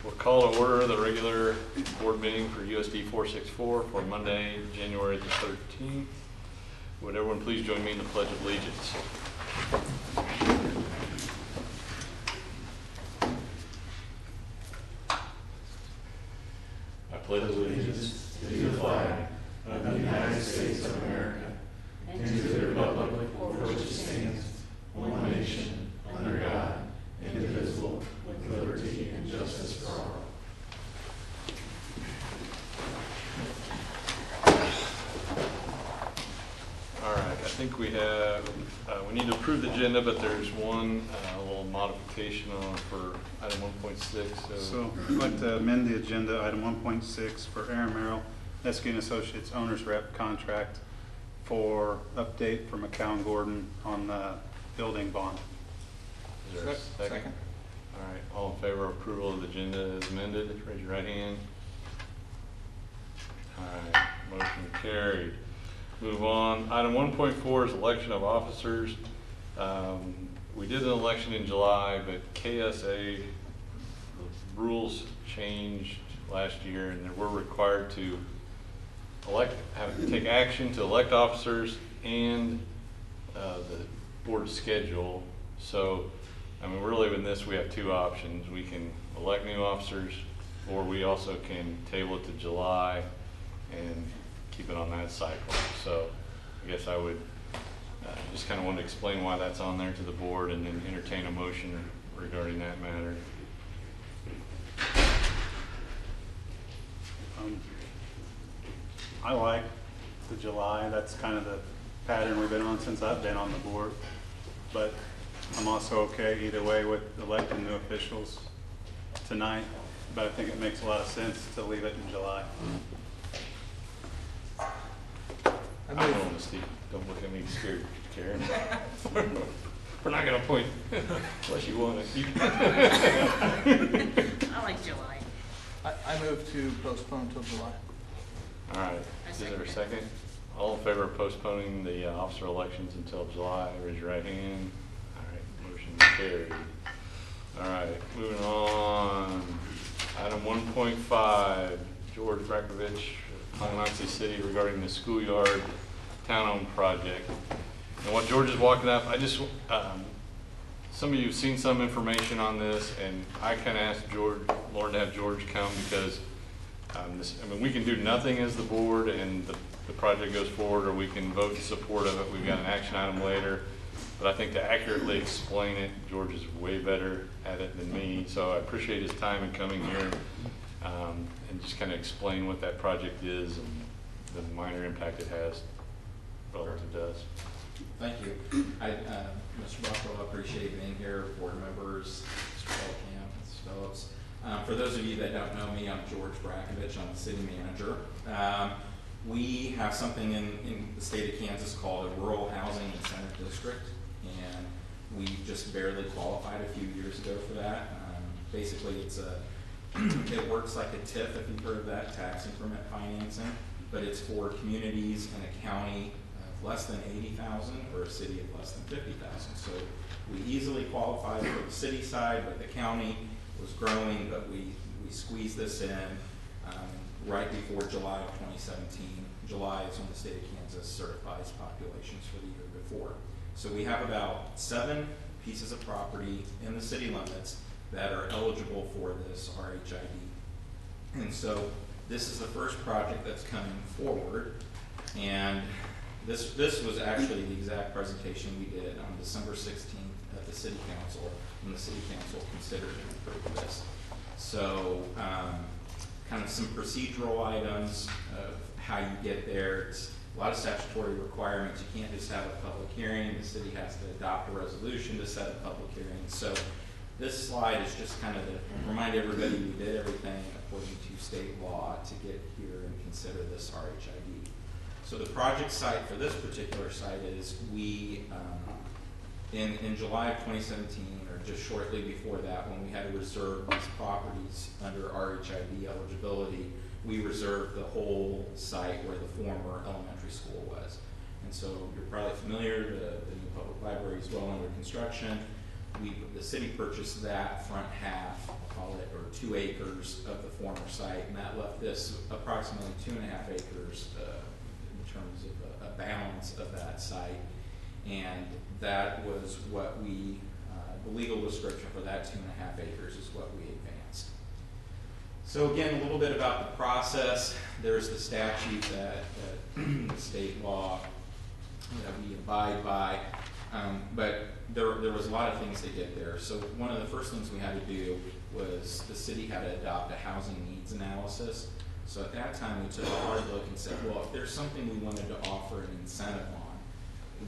We'll call to order the regular board meeting for USD 464 for Monday, January the 13th. Would everyone please join me in the Pledge of Allegiance? I pledge allegiance to the flag of the United States of America and to the republic for which it stands, one nation, under God, indivisible, with liberty and justice for all. All right, I think we have, we need to approve the agenda, but there's one little modification on for item 1.6. So I'd like to amend the agenda, item 1.6 for Aaron Merrill, Esky & Associates Owner's Rep contract for update for McCown Gordon on the building bond. Is there a second? All right, all in favor of approval of the agenda as amended, raise your right hand. All right, motion carried. Move on. Item 1.4 is election of officers. We did an election in July, but KSA, the rules changed last year, and we're required to take action to elect officers and the board schedule. So, I mean, really in this, we have two options. We can elect new officers, or we also can table it to July and keep it on that cycle. So I guess I would just kind of want to explain why that's on there to the board and then entertain a motion regarding that matter. I like the July. That's kind of the pattern we've been on since I've been on the board. But I'm also okay either way with electing new officials tonight. But I think it makes a lot of sense to leave it in July. I'm willing to speak. Don't look at me scared, Karen. We're not going to point unless you want to. I like July. I move to postpone until July. All right. Is there a second? All in favor of postponing the officer elections until July, raise your right hand. All right, motion carried. All right, moving on. Item 1.5, George Brakovich, Conneaut City, regarding the schoolyard town-owned project. And what George is walking up, I just, some of you have seen some information on this, and I kind of asked Lauren to have George come because I mean, we can do nothing as the board and the project goes forward, or we can vote in support of it. We've got an action item later. But I think to accurately explain it, George is way better at it than me. So I appreciate his time in coming here and just kind of explain what that project is and the minor impact it has relative to us. Thank you. Mr. Buckle, I appreciate being here, board members, Mr. Camp, Mrs. Phillips. For those of you that don't know me, I'm George Brakovich. I'm the city manager. We have something in the state of Kansas called a Rural Housing Incentive District, and we just barely qualified a few years ago for that. Basically, it works like a TIF, if you've heard of that, tax increment financing, but it's for communities in a county of less than 80,000 or a city of less than 50,000. So we easily qualified for the city side, but the county was growing, but we squeezed this in right before July of 2017. July is when the state of Kansas certifies populations for the year before. So we have about 7 pieces of property in the city limits that are eligible for this RHID. And so this is the first project that's coming forward. And this was actually the exact presentation we did on December 16th at the city council, when the city council considered and approved this. So kind of some procedural items of how you get there. It's a lot of statutory requirements. You can't just have a public hearing. The city has to adopt a resolution to set a public hearing. So this slide is just kind of to remind everybody we did everything according to state law to get here and consider this RHID. So the project site for this particular site is in July of 2017, or just shortly before that, when we had to reserve these properties under RHID eligibility, we reserved the whole site where the former elementary school was. And so you're probably familiar, the new public library is well under construction. the city purchased that front half, call it, or 2 acres of the former site, and that left this approximately 2.5 acres in terms of a balance of that site. And that was what we, the legal description for that 2.5 acres is what we advanced. So again, a little bit about the process. There's the statute that the state law that we abide by, but there was a lot of things to get there. So one of the first things we had to do was the city had to adopt a housing needs analysis. So at that time, we took a hard look and said, well, if there's something we wanted to offer an incentive on,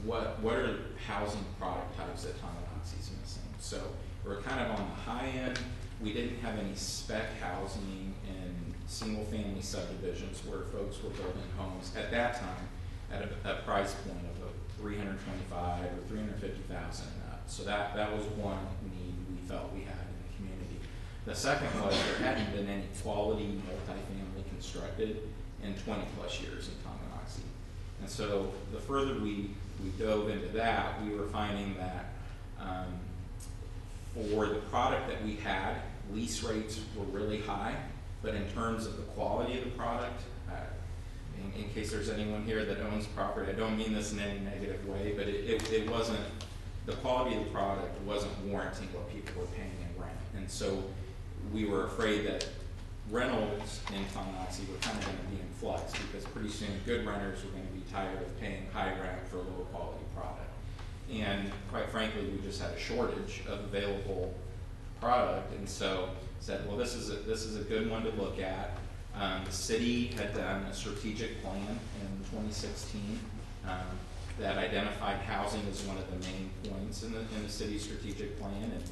what are housing product types that Tonganoxie is missing? So we're kind of on the high end. We didn't have any spec housing in single-family subdivisions where folks were building homes at that time at a price point of $325,000 or $350,000 and up. So that was one need we felt we had in the community. The second was there hadn't been any quality multifamily constructed in 20 plus years in Tonganoxie. And so the further we dove into that, we were finding that for the product that we had, lease rates were really high, but in terms of the quality of the product, in case there's anyone here that owns property, I don't mean this in any negative way, but it wasn't, the quality of the product wasn't warranting what people were paying in rent. And so we were afraid that rentals in Tonganoxie were kind of going to be in flux because pretty soon good renters were going to be tired of paying high rent for a low quality product. And quite frankly, we just had a shortage of available product, and so said, well, this is a good one to look at. The city had done a strategic plan in 2016 that identified housing as one of the main points in the city's strategic plan, and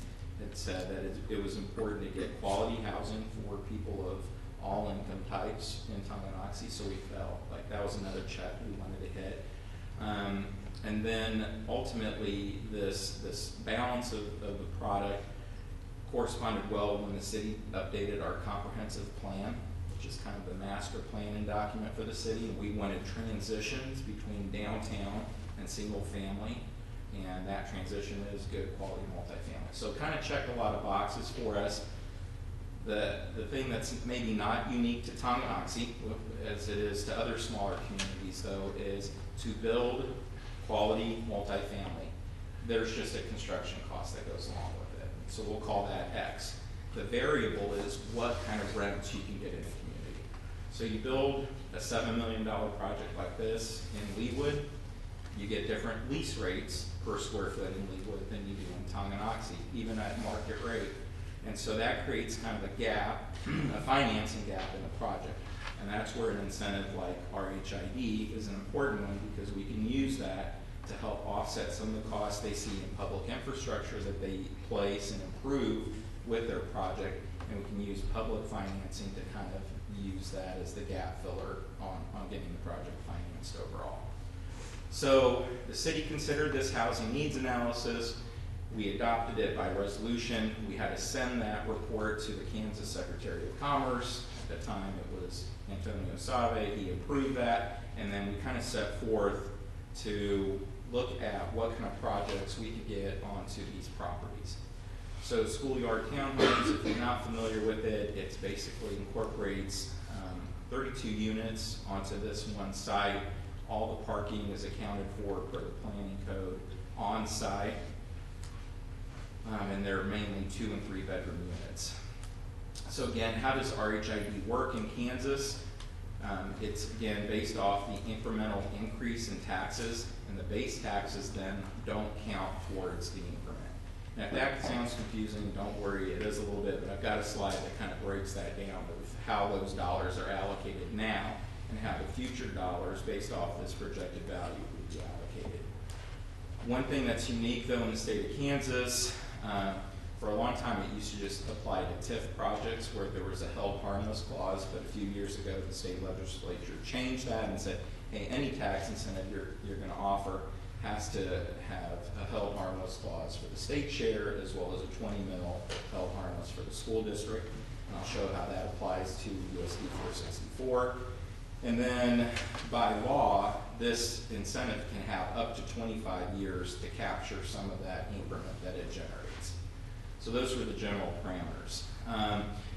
it said that it was important to get quality housing for people of all income types in Tonganoxie. So we felt like that was another check we wanted to hit. And then ultimately, this balance of the product corresponded well when the city updated our comprehensive plan, which is kind of the master planning document for the city. And we wanted transitions between downtown and single family, and that transition is good quality multifamily. So kind of checked a lot of boxes for us. The thing that's maybe not unique to Tonganoxie, as it is to other smaller communities though, is to build quality multifamily. There's just a construction cost that goes along with it. So we'll call that X. The variable is what kind of rents you can get in a community. So you build a $7 million project like this in Leawood, you get different lease rates per square foot in Leawood than you do in Tonganoxie, even at market rate. And so that creates kind of a gap, a financing gap in the project. And that's where an incentive like RHID is an important one, because we can use that to help offset some of the costs they see in public infrastructure that they place and improve with their project. And we can use public financing to kind of use that as the gap filler on getting the project financed overall. So the city considered this housing needs analysis. We adopted it by resolution. We had to send that report to the Kansas Secretary of Commerce. At the time it was Antonio Save. He approved that, and then we kind of set forth to look at what kind of projects we could get onto these properties. So schoolyard townhomes, if you're not familiar with it, it basically incorporates 32 units onto this one site. All the parking is accounted for per the planning code on site. And they're mainly 2 and 3 bedroom units. So again, how does RHID work in Kansas? It's again based off the incremental increase in taxes, and the base taxes then don't count towards the increment. Now if that sounds confusing, don't worry, it is a little bit, but I've got a slide that kind of breaks that down with how those dollars are allocated now and how the future dollars based off this projected value would be allocated. One thing that's unique though in the state of Kansas, for a long time it used to just apply to TIF projects where there was a held harmless clause, but a few years ago the state legislature changed that and said, hey, any tax incentive you're going to offer has to have a held harmless clause for the state share as well as a 20 mil held harmless for the school district. And I'll show how that applies to USD 464. And then by law, this incentive can have up to 25 years to capture some of that increment that it generates. So those were the general parameters.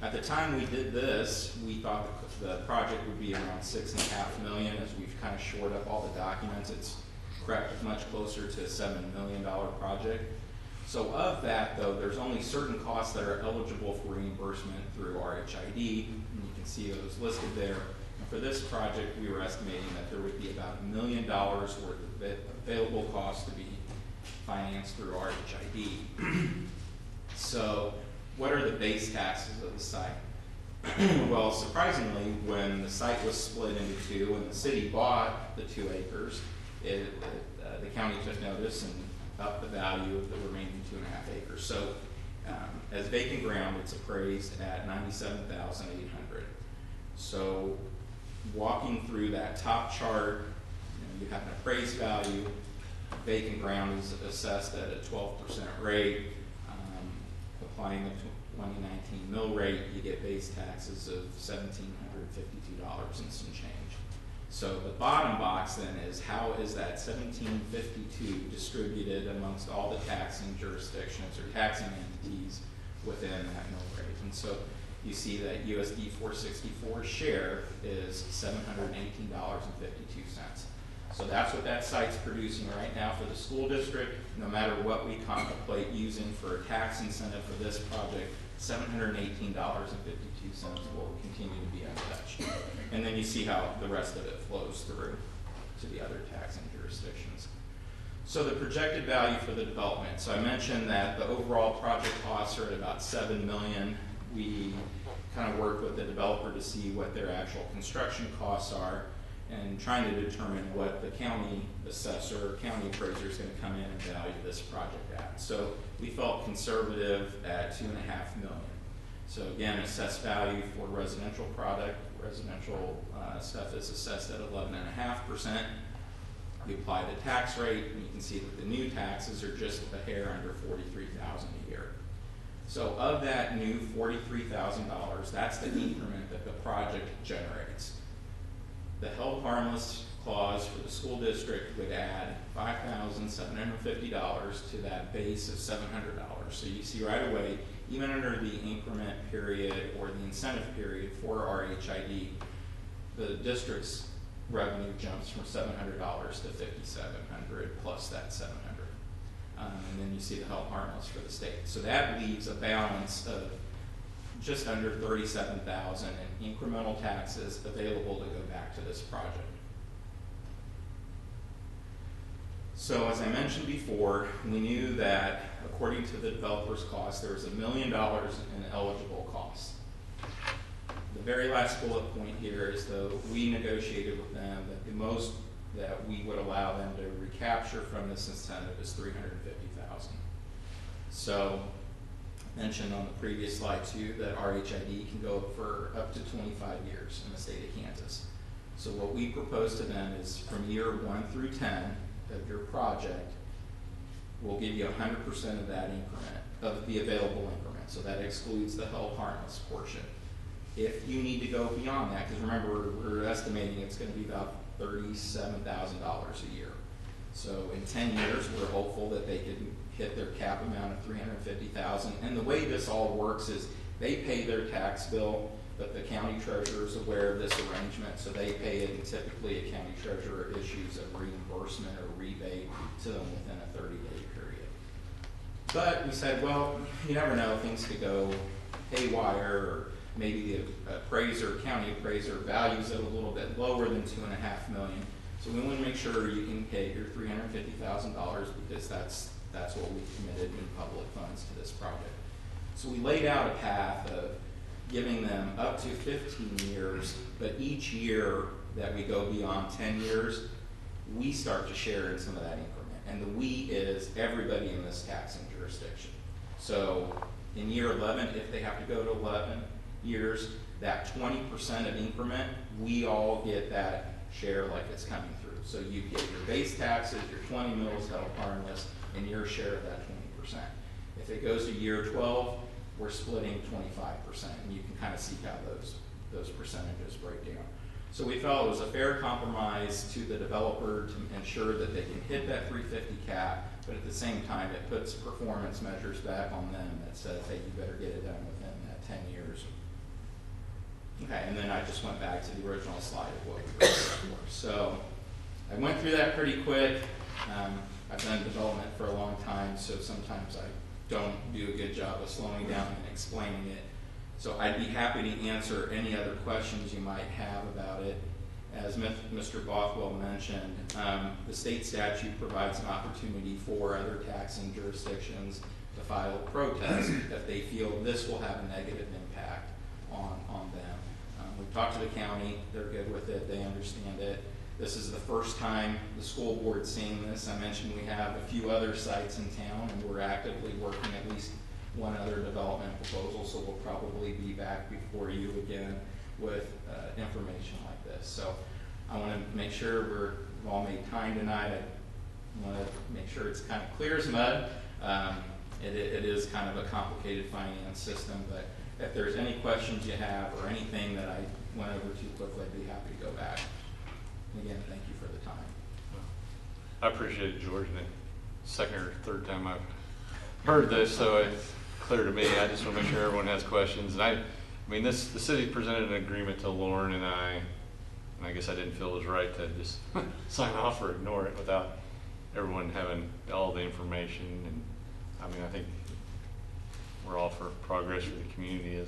At the time we did this, we thought the project would be around $6.5 million. As we've kind of shored up all the documents, it's crept much closer to a $7 million project. So of that, though, there's only certain costs that are eligible for reimbursement through RHID, and you can see those listed there. And for this project, we were estimating that there would be about $1 million worth of available costs to be financed through RHID. So what are the base taxes of the site? Well, surprisingly, when the site was split into two and the city bought the 2 acres, the county took notice and upped the value of the remaining 2.5 acres. So as vacant ground, it's appraised at $97,800. So walking through that top chart, you have an appraised value. Vacant ground is assessed at a 12% rate. Applying the 2019 mill rate, you get base taxes of $1,752 and some change. So the bottom box then is, how is that $1,752 distributed amongst all the taxing jurisdictions or taxing entities within that mill rate? And so you see that USD 464 share is $718.52. So that's what that site's producing right now for the school district. No matter what we contemplate using for a tax incentive for this project, $718.52 will continue to be untouched. And then you see how the rest of it flows through to the other taxing jurisdictions. So the projected value for the development. So I mentioned that the overall project costs are at about $7 million. We kind of worked with the developer to see what their actual construction costs are, and trying to determine what the county assessor or county appraiser is going to come in and value this project at. So we felt conservative at $2.5 million. So again, assessed value for residential product, residential stuff is assessed at 11.5%. We apply the tax rate, and you can see that the new taxes are just a hair under $43,000 a year. So of that new $43,000, that's the increment that the project generates. The held harmless clause for the school district would add $5,750 to that base of $700. So you see right away, even under the increment period or the incentive period for RHID, the district's revenue jumps from $700 to $5,700 plus that $700. And then you see the held harmless for the state. So that leaves a balance of just under $37,000 in incremental taxes available to go back to this project. So as I mentioned before, we knew that according to the developer's cost, there was $1 million in eligible costs. The very last bullet point here is, though, we negotiated with them that the most that we would allow them to recapture from this incentive is $350,000. So mentioned on the previous slide too that RHID can go for up to 25 years in the state of Kansas. So what we propose to them is from year 1 through 10 of your project, we'll give you 100% of that increment, of the available increment. So that excludes the held harmless portion. If you need to go beyond that, because remember, we're estimating it's going to be about $37,000 a year. So in 10 years, we're hopeful that they can hit their cap amount of $350,000. And the way this all works is they pay their tax bill, but the county treasurer is aware of this arrangement, so they pay it, and typically a county treasurer issues a reimbursement or rebate to them within a 30-day period. But we said, well, you never know, things could go haywire, or maybe the appraiser, county appraiser values it a little bit lower than $2.5 million. So we want to make sure you can pay your $350,000 because that's what we committed in public funds to this project. So we laid out a path of giving them up to 15 years, but each year that we go beyond 10 years, we start to share in some of that increment. And the we is everybody in this taxing jurisdiction. So in year 11, if they have to go to 11 years, that 20% of increment, we all get that share like it's coming through. So you get your base taxes, your 20 mils held harmless, and your share of that 20%. If it goes to year 12, we're splitting 25%, and you can kind of see how those percentages break down. So we felt it was a fair compromise to the developer to ensure that they can hit that 350 cap, but at the same time, it puts performance measures back on them that says, hey, you better get it done within that 10 years. Okay, and then I just went back to the original slide of what we were looking for. So I went through that pretty quick. I've done development for a long time, so sometimes I don't do a good job of slowing down and explaining it. So I'd be happy to answer any other questions you might have about it. As Mr. Bothwell mentioned, the state statute provides an opportunity for other taxing jurisdictions to file a protest if they feel this will have a negative impact on them. We've talked to the county, they're good with it, they understand it. This is the first time the school board's seeing this. I mentioned we have a few other sites in town, and we're actively working at least one other development proposal, so we'll probably be back before you again with information like this. So I want to make sure we've all made time tonight. I want to make sure it's kind of clear as mud. It is kind of a complicated finance system, but if there's any questions you have or anything that I went over too quickly, I'd be happy to go back. Again, thank you for the time. I appreciate it, George. And the second or third time I've heard this, so it's clear to me. I just want to make sure everyone has questions. And I mean, the city presented an agreement to Lauren and I guess I didn't feel it was right to just sign off or ignore it without everyone having all the information. And I mean, I think we're all for progress for the community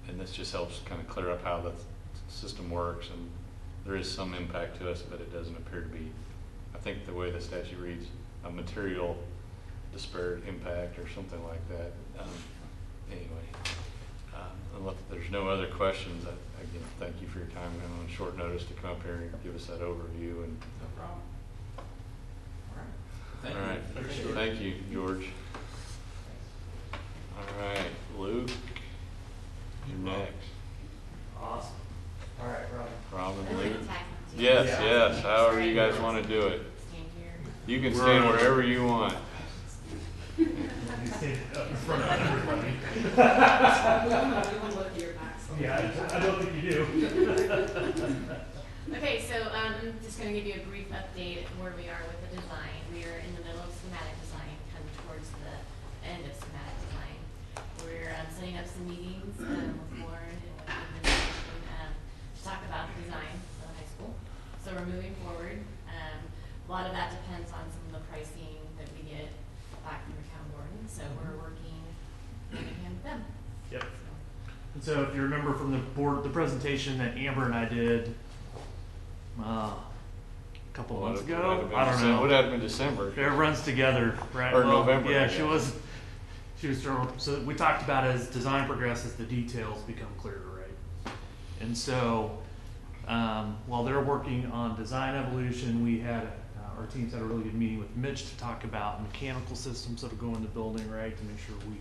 and this just helps kind of clear up how the system works, and there is some impact to us, but it doesn't appear to be, I think the way the statute reads, a material disparate impact or something like that. Anyway, unless there's no other questions, again, thank you for your time and on short notice to come up here and give us that overview. And No problem. All right. Thank all you. right. Thank you, George. All right, Luke, you're next. Awesome. All right, Robin. Robin, I'm Luke. gonna tag them too. Yes, Yeah. yes, however you guys want to do it. Stand here. You can stand wherever you want. You stand up in front of everybody. We wanna look at your backs. Yeah, I don't think you do. Okay, so I'm just gonna give you a brief update of where we are with the design. We are in the middle of schematic design, kind of towards the end of schematic design. We're setting up some meetings with Lauren and with the administration to talk about the design of the high school. So we're moving forward. A lot of that depends on some of the pricing that we get back from the town board. So we're working hand in hand with them. Yep. And so if you remember from the presentation that Amber and I did a couple of months ago, I don't know. What happened in December? It runs together, right? Or November, Yeah, I she guess. was so we talked about as design progresses, the details become clearer, right? And so while they're working on design evolution, we had our teams had a really good meeting with Mitch to talk about mechanical systems that'll go in the building, right? To make sure we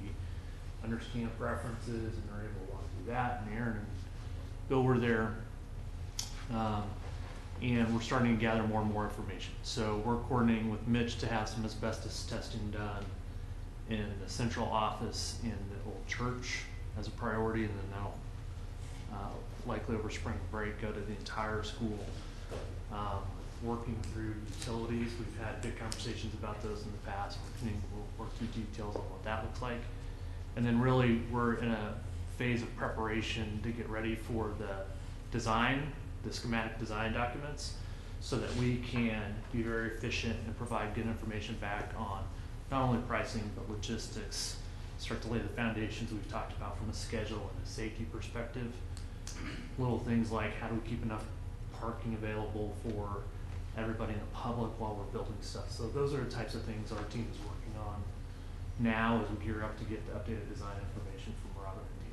understand preferences and are able to walk through that. And Aaron and Bill were there. And we're starting to gather more and more information. So we're coordinating with Mitch to have some asbestos testing done in the central office in the old church as a priority, and then that'll likely over spring break go to the entire school. Working through utilities, we've had big conversations about those in the past. We'll work through details on what that looks like. And then really we're in a phase of preparation to get ready for the design, the schematic design documents, so that we can be very efficient and provide good information back on not only pricing but logistics, start to lay the foundations we've talked about from a schedule and a safety perspective. Little things like how do we keep enough parking available for everybody in the public while we're building stuff. So those are the types of things our team is working on now as we gear up to get the updated design information from Robert and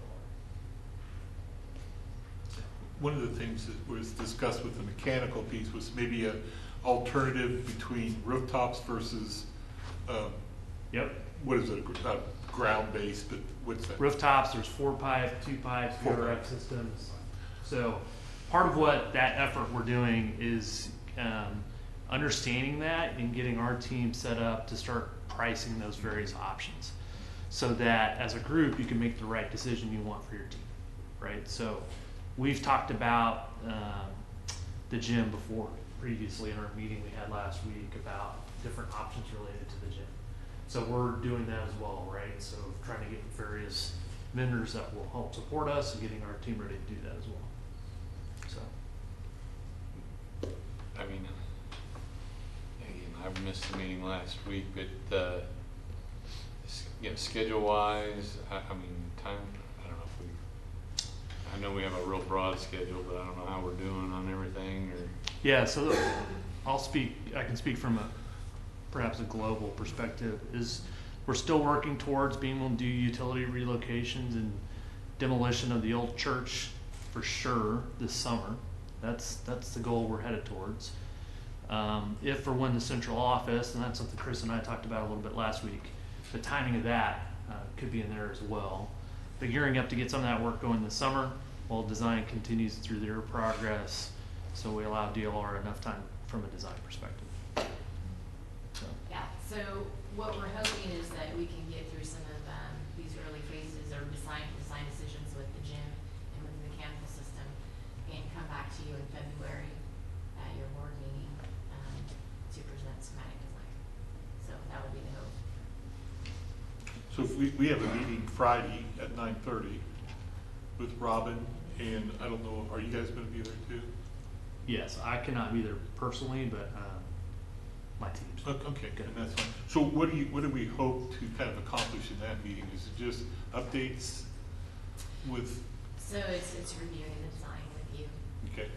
DLR. One of the things that was discussed with the mechanical piece was maybe an alternative between rooftops versus, Yep. what is it, ground-based, but what's that? Rooftops, there's 4-pipe, 2-pipe, VRF systems. So part of what that effort we're doing is understanding that and getting our team set up to start pricing those various options so that as a group you can make the right decision you want for your team, right? So we've talked about the gym before, previously in our meeting we had last week about different options related to the gym. So we're doing that as well, right? So trying to get various vendors that will help support us and getting our team ready to do that as well. So. I mean, again, I missed the meeting last week, but, schedule wise, I mean, time, I don't know if I know we have a real broad schedule, but I don't know how we're doing on everything or. Yeah, so I can speak from perhaps a global perspective, is we're still working towards being able to do utility relocations and demolition of the old church for sure this summer. That's the goal we're headed towards. If or when the central office, and that's something Chris and I talked about a little bit last week, the timing of that could be in there as well. But gearing up to get some of that work going this summer while design continues through their progress, so we allow DLR enough time from a design perspective. So. Yeah, so what we're hoping is that we can get through some of these early phases or design decisions with the gym and with the mechanical system and come back to you in February at your board meeting to present schematic design. So that would be the hope. So if we have a meeting Friday at 9:30 with Robin, and I don't know, are you guys gonna be there too? Yes, I cannot be there personally, but my team's. Okay, and that's fine. So what do we hope to kind of accomplish in that meeting? Is it just updates with? So it's reviewing the design with you, Okay.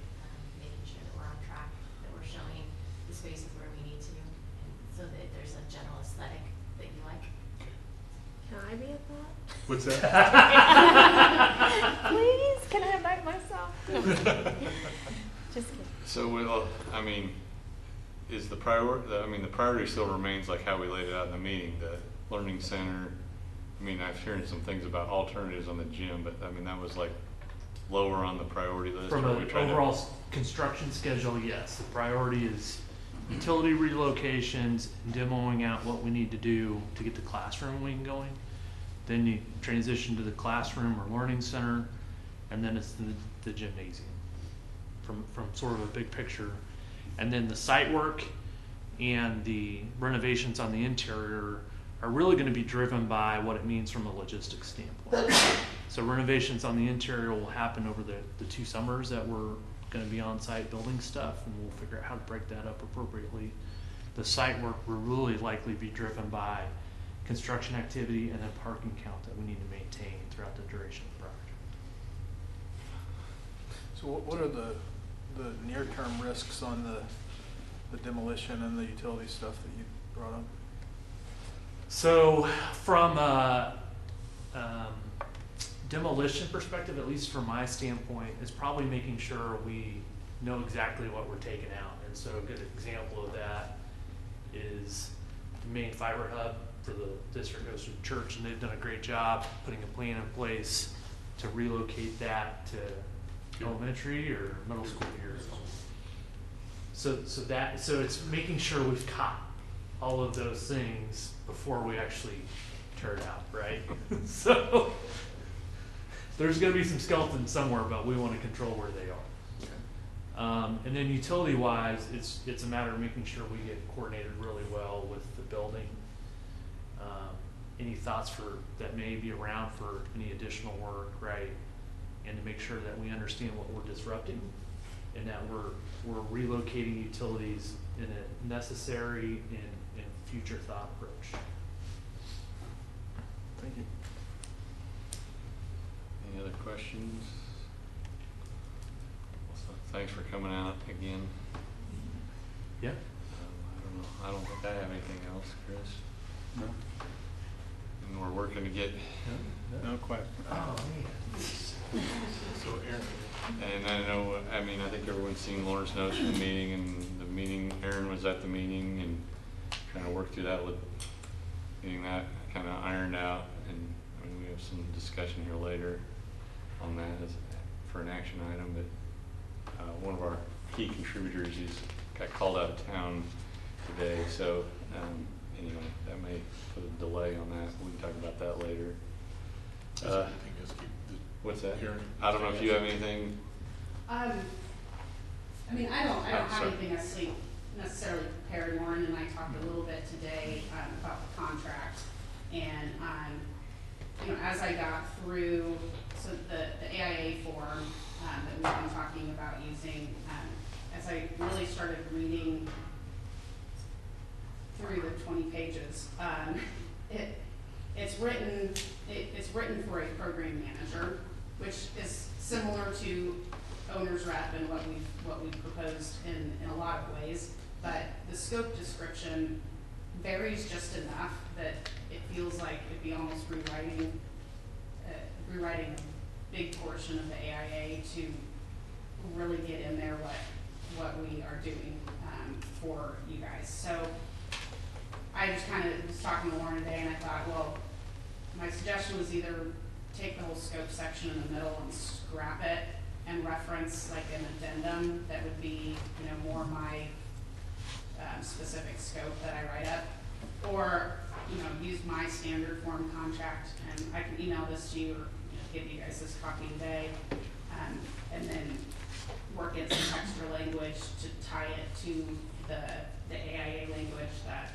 making sure that we're on track, that we're showing the spaces where we need to, and so that there's a general aesthetic that you like. Can I be at that? What's that? Please, can I invite myself? Just kidding. So, well, I mean, is the priority still remains like how we laid it out in the meeting, the learning center. I mean, I've heard some things about alternatives on the gym, but I mean, that was like lower on the priority list. From Are we an trying to- overall construction schedule, yes, the priority is utility relocations, demoing out what we need to do to get the classroom wing going. Then you transition to the classroom or learning center, and then it's the gymnasium from sort of a big picture. And then the site work and the renovations on the interior are really going to be driven by what it means from a logistics standpoint. So renovations on the interior will happen over the 2 summers that we're going to be on site building stuff, and we'll figure out how to break that up appropriately. The site work will really likely be driven by construction activity and then parking count that we need to maintain throughout the duration of the project. So what are the near-term risks on the demolition and the utility stuff that you brought up? So from a demolition perspective, at least from my standpoint, is probably making sure we know exactly what we're taking out. And so a good example of that is the main fiber hub for the district goes to the church, and they've done a great job putting a plan in place to relocate that to elementary or middle school here. So it's making sure we've caught all of those things before we actually tear it out, right? So there's going to be some skeletons somewhere, but we want to control where they are. And then utility-wise, it's a matter of making sure we get coordinated really well with the building. Any thoughts that may be around for any additional work, right? And to make sure that we understand what we're disrupting, and that we're relocating utilities in a necessary and future thought approach. Thank you. Any other questions? Thanks for coming out again. Yeah. I don't think I have anything else, Chris. No, And we're working to get. no question. Oh, man. So Aaron, And I think everyone's seen Lawrence notes from the meeting, and the meeting, Aaron was at the meeting and trying to work through that with getting that kind of ironed out. And I mean, we have some discussion here later on that for an action item, but one of our key contributors got called out of town today, so anyway, that may put a delay on that. We can talk about that later. anything else? What's that? Aaron? I don't know if you have anything. I mean, I don't I'm have sorry. anything to say necessarily prepared. Lauren and I talked a little bit today about the contract, and you know, as I got through the AIA form that we've been talking about using, as I really started reading through the 20 pages, it's written for a program manager, which is similar to owner's rep and what we've proposed in a lot of ways, but the scope description varies just enough that it feels like it'd be almost rewriting a big portion of the AIA to really get in there what we are doing for you guys. So I just kind of was talking to Lauren today, and I thought, well, my suggestion was either take the whole scope section in the middle and scrap it and reference like an addendum that would be, you know, more my specific scope that I write up, or, you know, use my standard form contract, and I can email this to you, or, you know, give you guys this copy today, and then work in some extra language to tie it to the AIA language that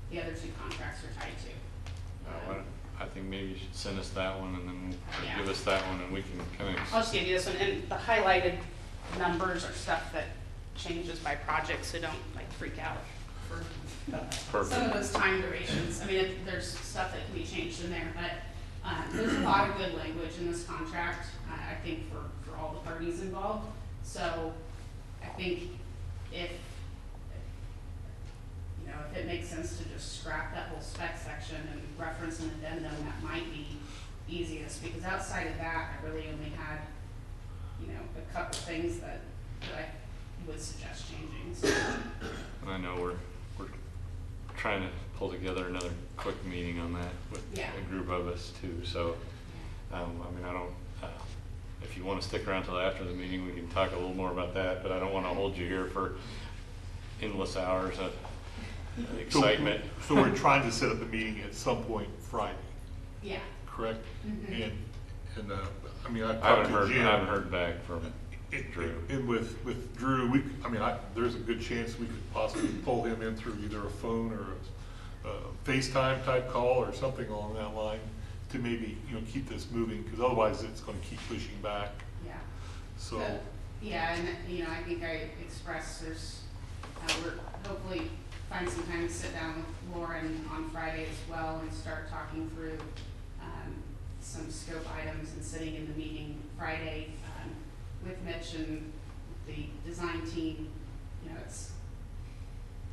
the other two contracts are tied to. I think maybe you should send us that one, and then Yeah. give us that one, and we can kind of. I'll just give you this one, and the highlighted numbers are stuff that changes by project, so don't like freak out for Perfect. some of those time durations. I mean, there's stuff that can be changed in there, but there's a lot of good language in this contract, I think, for all the parties involved. So I think if it makes sense to just scrap that whole spec section and reference an addendum, that might be easiest, because outside of that, I really only had, you know, a couple things that I would suggest changing. So. I know we're trying to pull together another quick meeting on that with a group of us too. So, I mean, I don't. If you want to stick around till after the meeting, we can talk a little more about that. But I don't want to hold you here for endless hours of excitement. So we're trying to set up the meeting at some point Friday. Yeah. Correct? Mm-hmm. And I mean, I haven't heard back from Drew. And with Drew, there's a good chance we could possibly pull him in through either a phone or a FaceTime type call or something along that line to maybe, you know, keep this moving, because otherwise it's going to keep pushing back. Yeah. So. Yeah, and you know, I think I expressed we're hopefully find some time to sit down with Lauren on Friday as well and start talking through some scope items, and sitting in the meeting Friday with Mitch and the design team. You know, it's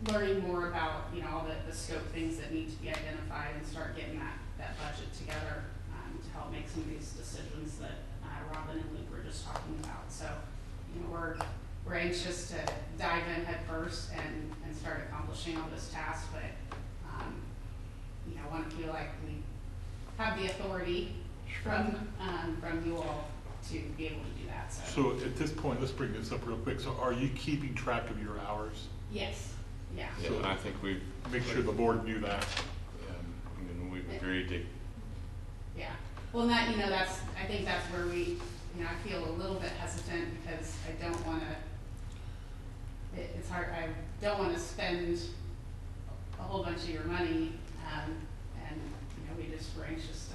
learning more about, you know, all the scope things that need to be identified, and start getting that budget together to help make some of these decisions that Robin and Luke were just talking about. So, you know, we're anxious to dive in head first and start accomplishing all this task, but you know, want to feel like we have the authority from you all to be able to do that. So at this point, let's bring this up real quick. So are you keeping track of your hours? Yes. Yeah. Yeah, and I think we've Make sure the board knew that. I mean, we've agreed to. Yeah. Well, that, you know, I think that's where we, you know, I feel a little bit hesitant, because I don't want to. It's hard. I don't want to spend a whole bunch of your money, and you know, we're anxious to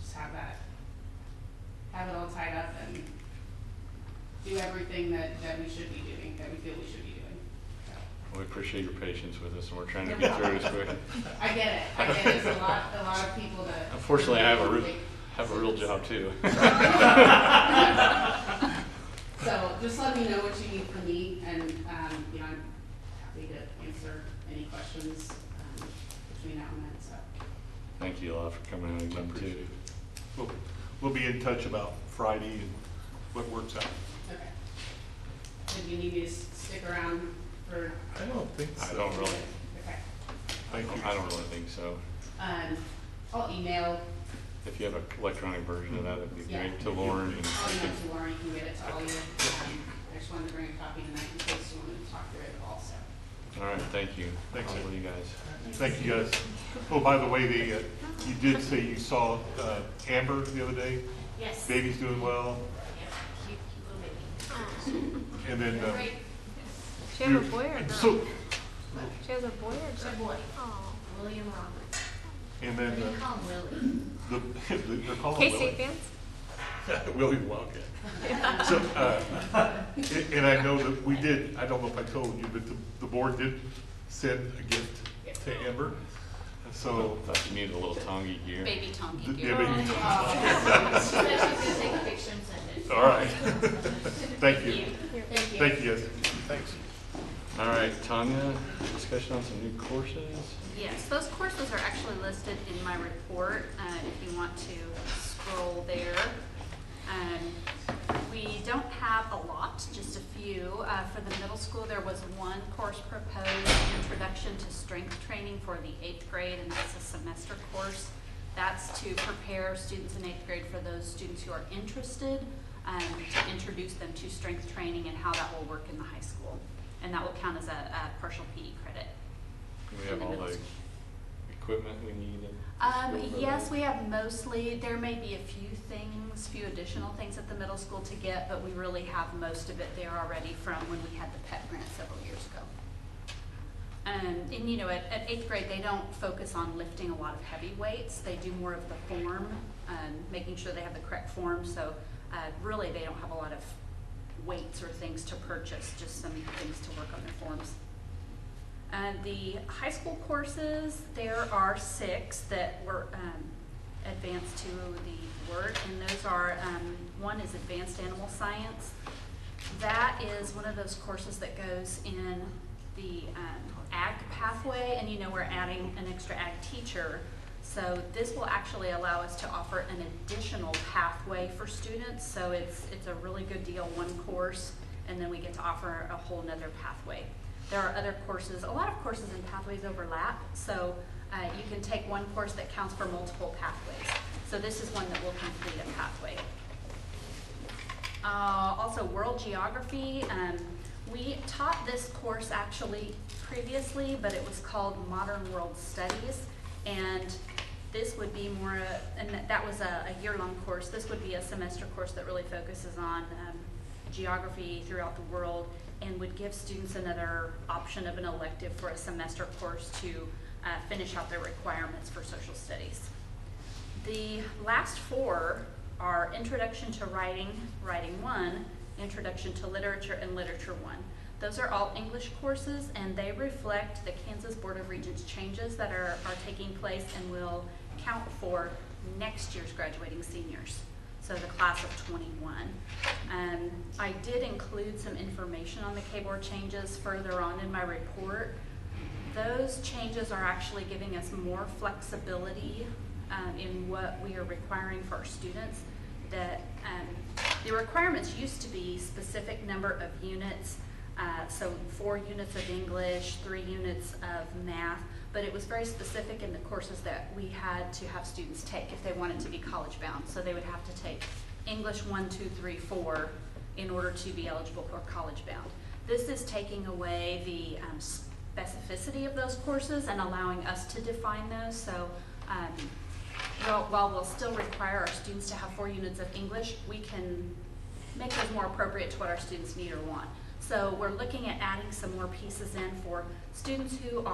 just have it all tied up and do everything that we should be doing, that we feel we should be doing. So. We appreciate your patience with us, and we're trying to get through it as quick. I get it. It's a lot of people to. Unfortunately, I have a real job too. So just let me know what you need from me, and you know, I'm happy to answer any questions between now and then. So. Thank you a lot for coming out again too. We'll be in touch about Friday and what works out. Okay. And do you need me to stick around for? I don't think so. I don't really. Okay. Thank you. I don't really think so. I'll email. If you have an electronic version of that, it'd be Yeah. great to Lauren. And I'll email to Lauren. You can get it to all you. I just wanted to bring a copy tonight in case you wanted to talk through it also. all right, thank you. Thanks, All sir. of you guys. Thank you, guys. Oh, by the way, you did say you saw Amber the other day. Yes. Baby's doing well. Yes, cute little baby. And then, Great. She have a boy or girl? So, She has a boy or It's a girl? boy, Oh. William Roberts. and We're then gonna call him Willie. they're calling K-State Willie. fans? Willie's Wildcat. So, and I know that we did, I don't know if I told you, but the board did send a gift to Amber. And so, Thought you needed a little tongue gear. Baby Tonky Yeah, gear. baby. She said she's gonna take a picture and send it. all right. Thank you. Thank you. Thank you, guys. Thanks. All right, Tanya, discussion on some new courses. Yes, those courses are actually listed in my report, if you want to scroll there. We don't have a lot, just a few. For the middle school, there was one course proposed, Introduction to Strength Training for the 8th grade, and that's a semester course. That's to prepare students in 8th grade for those students who are interested, to introduce them to strength training and how that will work in the high school. And that will count as a partial PE credit. Do we have all the equipment we need? Yes, we have mostly. There may be a few additional things at the middle school to get, but we really have most of it there already from when we had the PET grant several years ago. And you know, at 8th grade, they don't focus on lifting a lot of heavy weights. They do more of the form, making sure they have the correct form. So really, they don't have a lot of weights or things to purchase, just some things to work on their forms. The high school courses, there are 6 that were advanced to the word, and those are, one is Advanced Animal Science. That is one of those courses that goes in the ag pathway, and you know, we're adding an extra ag teacher. So this will actually allow us to offer an additional pathway for students. So it's a really good deal, one course, and then we get to offer a whole nother pathway. There are other courses, a lot of courses and pathways overlap, so you can take one course that counts for multiple pathways. So this is one that will complete a pathway. Also, World Geography. We taught this course actually previously, but it was called Modern World Studies, and this would be more, and that was a year-long course. This would be a semester course that really focuses on geography throughout the world, and would give students another option of an elective for a semester course to finish out their requirements for social studies. The last 4 are Introduction to Writing, Writing 1, Introduction to Literature, and Literature 1. Those are all English courses, and they reflect the Kansas Board of Regents changes that are taking place and will count for next year's graduating seniors. So the class of 21. I did include some information on the K-Board changes further on in my report. Those changes are actually giving us more flexibility in what we are requiring for our students. That the requirements used to be specific number of units, so 4 units of English, 3 units of math, but it was very specific in the courses that we had to have students take if they wanted to be college bound. So they would have to take English 1, 2, 3, 4 in order to be eligible for college bound. This is taking away the specificity of those courses and allowing us to define those. So while we'll still require our students to have 4 units of English, we can make those more appropriate to what our students need or want. So we're looking at adding some more pieces in for students who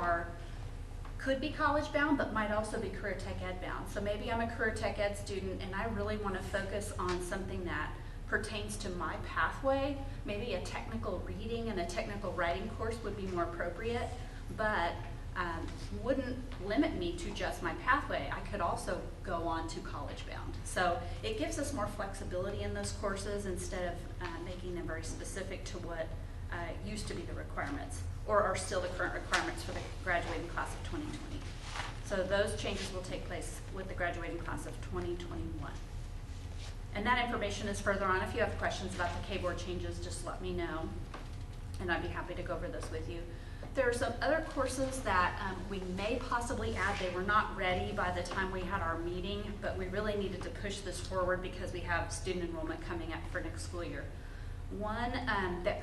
could be college bound, but might also be career tech ed bound. So maybe I'm a career tech ed student and I really want to focus on something that pertains to my pathway. Maybe a technical reading and a technical writing course would be more appropriate, but wouldn't limit me to just my pathway. I could also go on to college bound. So it gives us more flexibility in those courses instead of making them very specific to what used to be the requirements, or are still the current requirements for the graduating class of 2020. So those changes will take place with the graduating class of 2021. And that information is further on. If you have questions about the K-Board changes, just let me know, and I'd be happy to go over those with you. There are some other courses that we may possibly add. They were not ready by the time we had our meeting, but we really needed to push this forward because we have student enrollment coming up for next school year. One that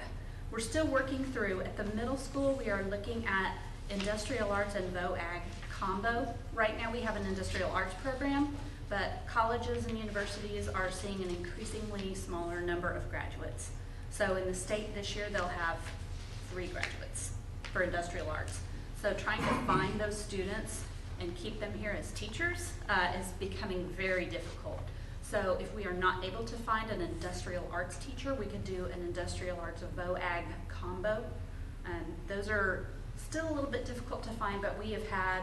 we're still working through, at the middle school, we are looking at industrial arts and vo-ag combo. Right now we have an industrial arts program, but colleges and universities are seeing an increasingly smaller number of graduates. So in the state this year, they'll have 3 graduates for industrial arts. So trying to find those students and keep them here as teachers is becoming very difficult. So if we are not able to find an industrial arts teacher, we could do an industrial arts VOAG combo. Those are still a little bit difficult to find, but we have had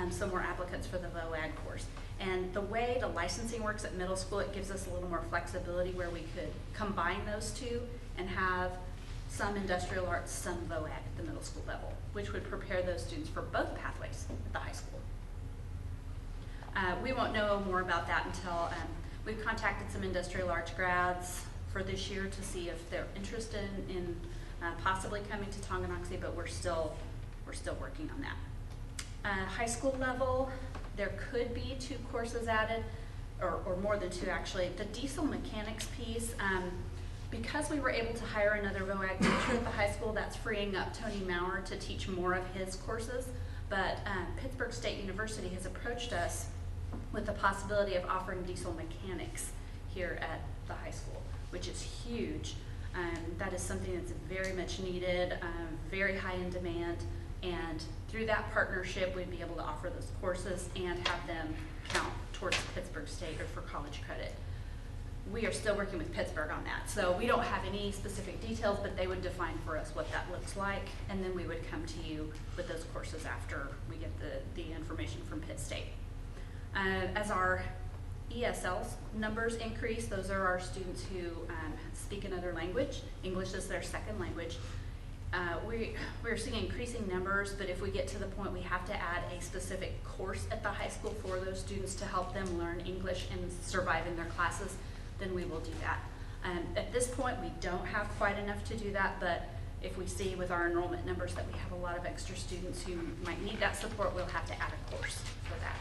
some more applicants for the VOAG course. And the way the licensing works at middle school, it gives us a little more flexibility where we could combine those two and have some industrial arts, some VOAG at the middle school level, which would prepare those students for both pathways at the high school. We won't know more about that until we've contacted some industrial arts grads for this year to see if they're interested in possibly coming to Tonganoxie, but we're still working on that. High school level, there could be 2 courses added, or more than 2 actually. The diesel mechanics piece, because we were able to hire another VOAG teacher at the high school, that's freeing up Tony Maurer to teach more of his courses. But Pittsburgh State University has approached us with the possibility of offering diesel mechanics here at the high school, which is huge. That is something that's very much needed, very high in demand, and through that partnership we'd be able to offer those courses and have them count towards Pittsburgh State or for college credit. We are still working with Pittsburgh on that, so we don't have any specific details, but they would define for us what that looks like, and then we would come to you with those courses after we get the information from Pitt State. As our ESL numbers increase, those are our students who speak another language. English is their second language. We're seeing increasing numbers, but if we get to the point we have to add a specific course at the high school for those students to help them learn English and survive in their classes, then we will do that. At this point, we don't have quite enough to do that, but if we see with our enrollment numbers that we have a lot of extra students who might need that support, we'll have to add a course for that.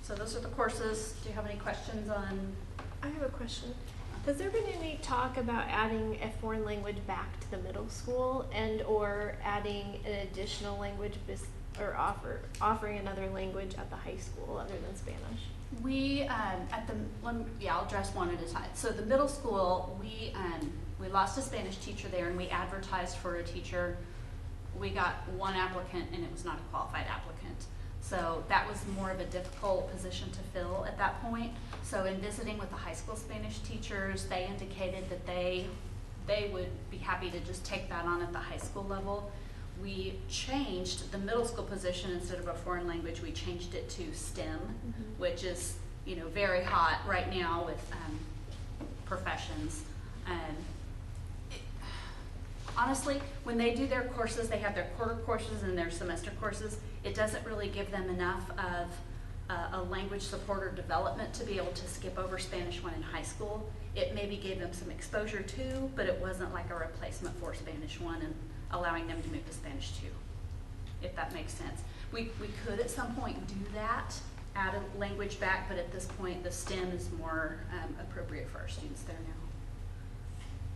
So those are the courses. Do you have any questions on? I have a question. Has there been any talk about adding a foreign language back to the middle school and or adding an additional language or offering another language at the high school other than Spanish? We I'll address one at a time. So the middle school, we lost a Spanish teacher there, and we advertised for a teacher. We got 1 applicant, and it was not a qualified applicant. So that was more of a difficult position to fill at that point. So in visiting with the high school Spanish teachers, they indicated that they would be happy to just take that on at the high school level. We changed the middle school position. Instead of a foreign language, we changed it to STEM, which is very hot right now with professions. Honestly, when they do their courses, they have their quarter courses and their semester courses. It doesn't really give them enough of a language support or development to be able to skip over Spanish 1 in high school. It maybe gave them some exposure to, but it wasn't like a replacement for Spanish 1 and allowing them to move to Spanish 2, if that makes sense. We could at some point do that, add a language back, but at this point the STEM is more appropriate for our students there now.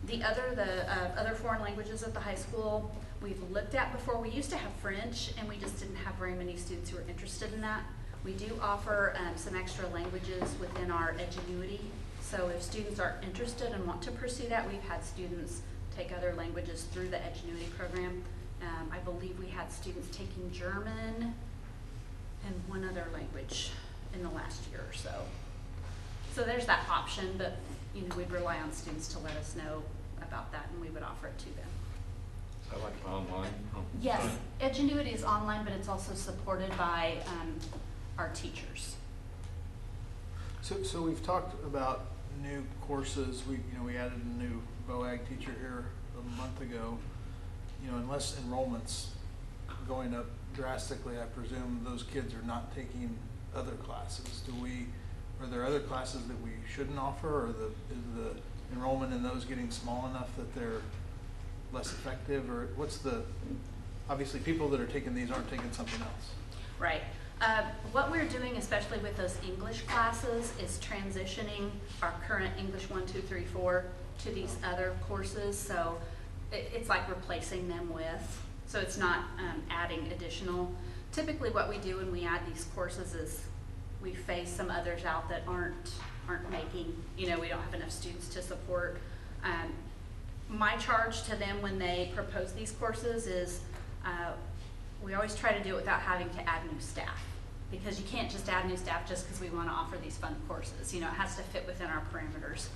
The other foreign languages at the high school we've looked at before. We used to have French, and we just didn't have very many students who were interested in that. We do offer some extra languages within our Edgenuity. So if students are interested and want to pursue that, we've had students take other languages through the Edgenuity program. I believe we had students taking German and 1 other language in the last year or so. So there's that option, but we'd rely on students to let us know about that, and we would offer it to them. Is that like online? Yes, Edgenuity is online, but it's also supported by our teachers. So we've talked about new courses. We added a new VOAG teacher here a month ago. Unless enrollment's going up drastically, I presume those kids are not taking other classes. Are there other classes that we shouldn't offer, or is the enrollment in those getting small enough that they're less effective, or obviously people that are taking these aren't taking something else? Right. What we're doing, especially with those English classes, is transitioning our current English 1, 2, 3, 4 to these other courses. So it's like replacing them with, so it's not adding additional. Typically what we do when we add these courses is we phase some others out that aren't making, we don't have enough students to support. my charge to them when they propose these courses is, we always try to do it without having to add new staff. Because you can't just add new staff just because we want to offer these fun courses. You know, it has to fit within our parameters.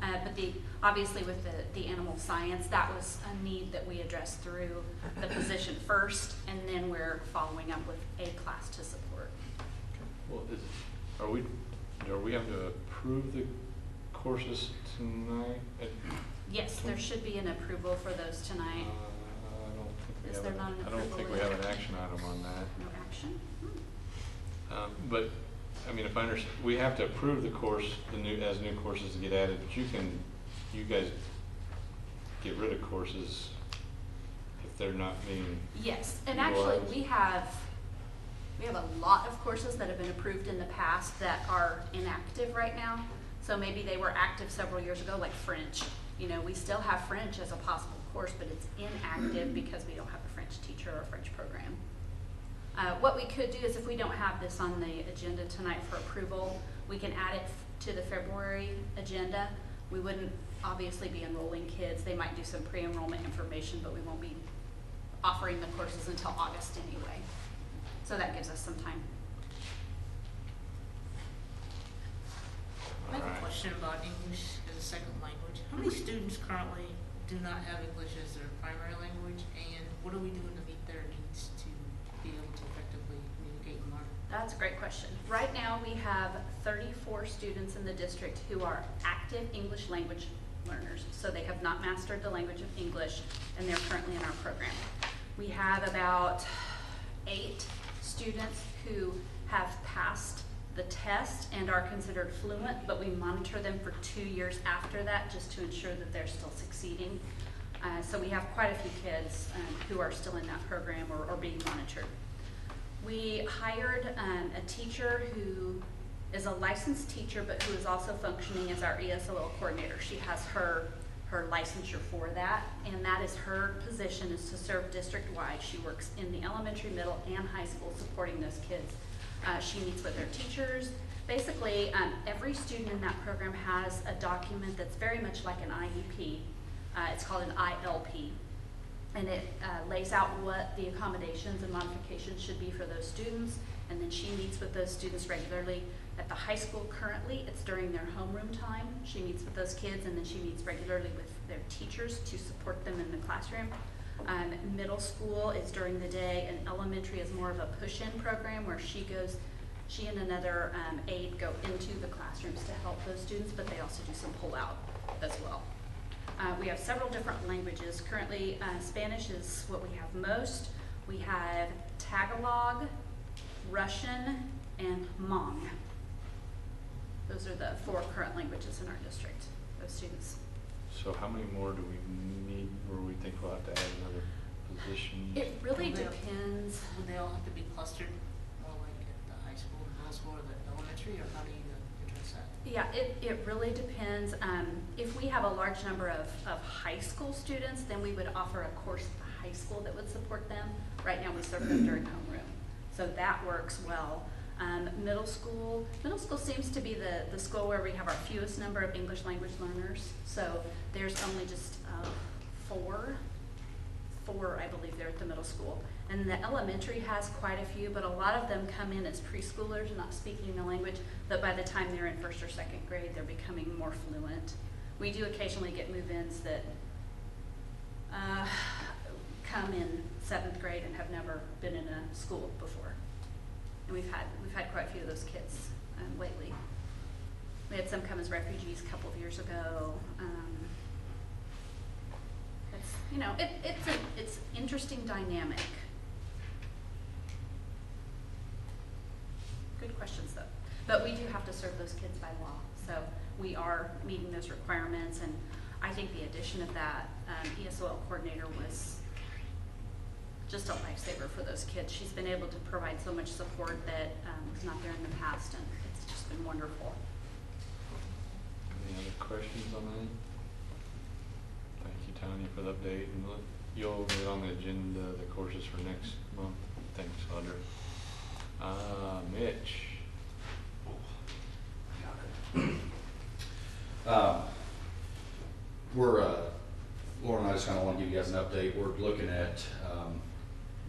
But obviously with the animal science, that was a need that we addressed through the position first, and then we're following up with a class to support. Well, are we having to approve the courses tonight? Yes, there should be an approval for those tonight. Is there not an I don't approval think we yet? have an action item on that. No action? But, I mean, if I understand, we have to approve the course, as new courses get added, but you guys get rid of courses if they're not being. Yes, and actually utilized. we have a lot of courses that have been approved in the past that are inactive right now. So maybe they were active several years ago, like French. You know, we still have French as a possible course, but it's inactive because we don't have a French teacher or a French program. What we could do is, if we don't have this on the agenda tonight for approval, we can add it to the February agenda. We wouldn't obviously be enrolling kids. They might do some pre-enrollment information, but we won't be offering the courses until August anyway. So that gives us some time. I have Alright. a question about English as a second language. How many students currently do not have English as their primary language, and what are we doing to meet their needs to be able to effectively communicate and learn? That's a great question. Right now we have 34 students in the district who are active English language learners. So they have not mastered the language of English, and they're currently in our program. We have about 8 students who have passed the test and are considered fluent, but we monitor them for 2 years after that just to ensure that they're still succeeding. So we have quite a few kids who are still in that program or being monitored. We hired a teacher who is a licensed teacher, but who is also functioning as our ESOL coordinator. She has her licensure for that, and that is her position, is to serve district-wide. She works in the elementary, middle, and high school supporting those kids. She meets with their teachers. Basically, every student in that program has a document that's very much like an IEP. It's called an ILP. And it lays out what the accommodations and modifications should be for those students. And then she meets with those students regularly. At the high school currently, it's during their homeroom time. She meets with those kids, and then she meets regularly with their teachers to support them in the classroom. Middle school is during the day, and elementary is more of a push-in program where she and another aide go into the classrooms to help those students, but they also do some pull-out as well. We have several different languages. Currently, Spanish is what we have most. We have Tagalog, Russian, and Hmong. Those are the 4 current languages in our district, those students. So how many more do we need, or we think we'll have to add another position? It really Would they- depends. Would they all have to be clustered more like at the high school, the middle school, or the elementary, or how do you address that? Yeah, it really depends. If we have a large number of high school students, then we would offer a course at the high school that would support them. Right now, we serve them during homeroom, so that works well. Middle school seems to be the school where we have our fewest number of English language learners. So there's only just 4, I believe, there at the middle school. And the elementary has quite a few, but a lot of them come in as preschoolers, not speaking the language, but by the time they're in 1st or 2nd grade, they're becoming more fluent. We do occasionally get move-ins that come in 7th grade and have never been in a school before. And we've had quite a few of those kids lately. We had some come as refugees a couple of years ago. It's interesting dynamic. Good questions though. But we do have to serve those kids by law, so we are meeting those requirements. And I think the addition of that ESOL coordinator was just a lifesaver for those kids. She's been able to provide so much support that was not there in the past, and it's just been wonderful. Any other questions on that? Thank you, Tanya, for the update, and you'll get on the agenda the courses for next month. Thanks, Audra. Mitch. We're give you guys an update. We're looking at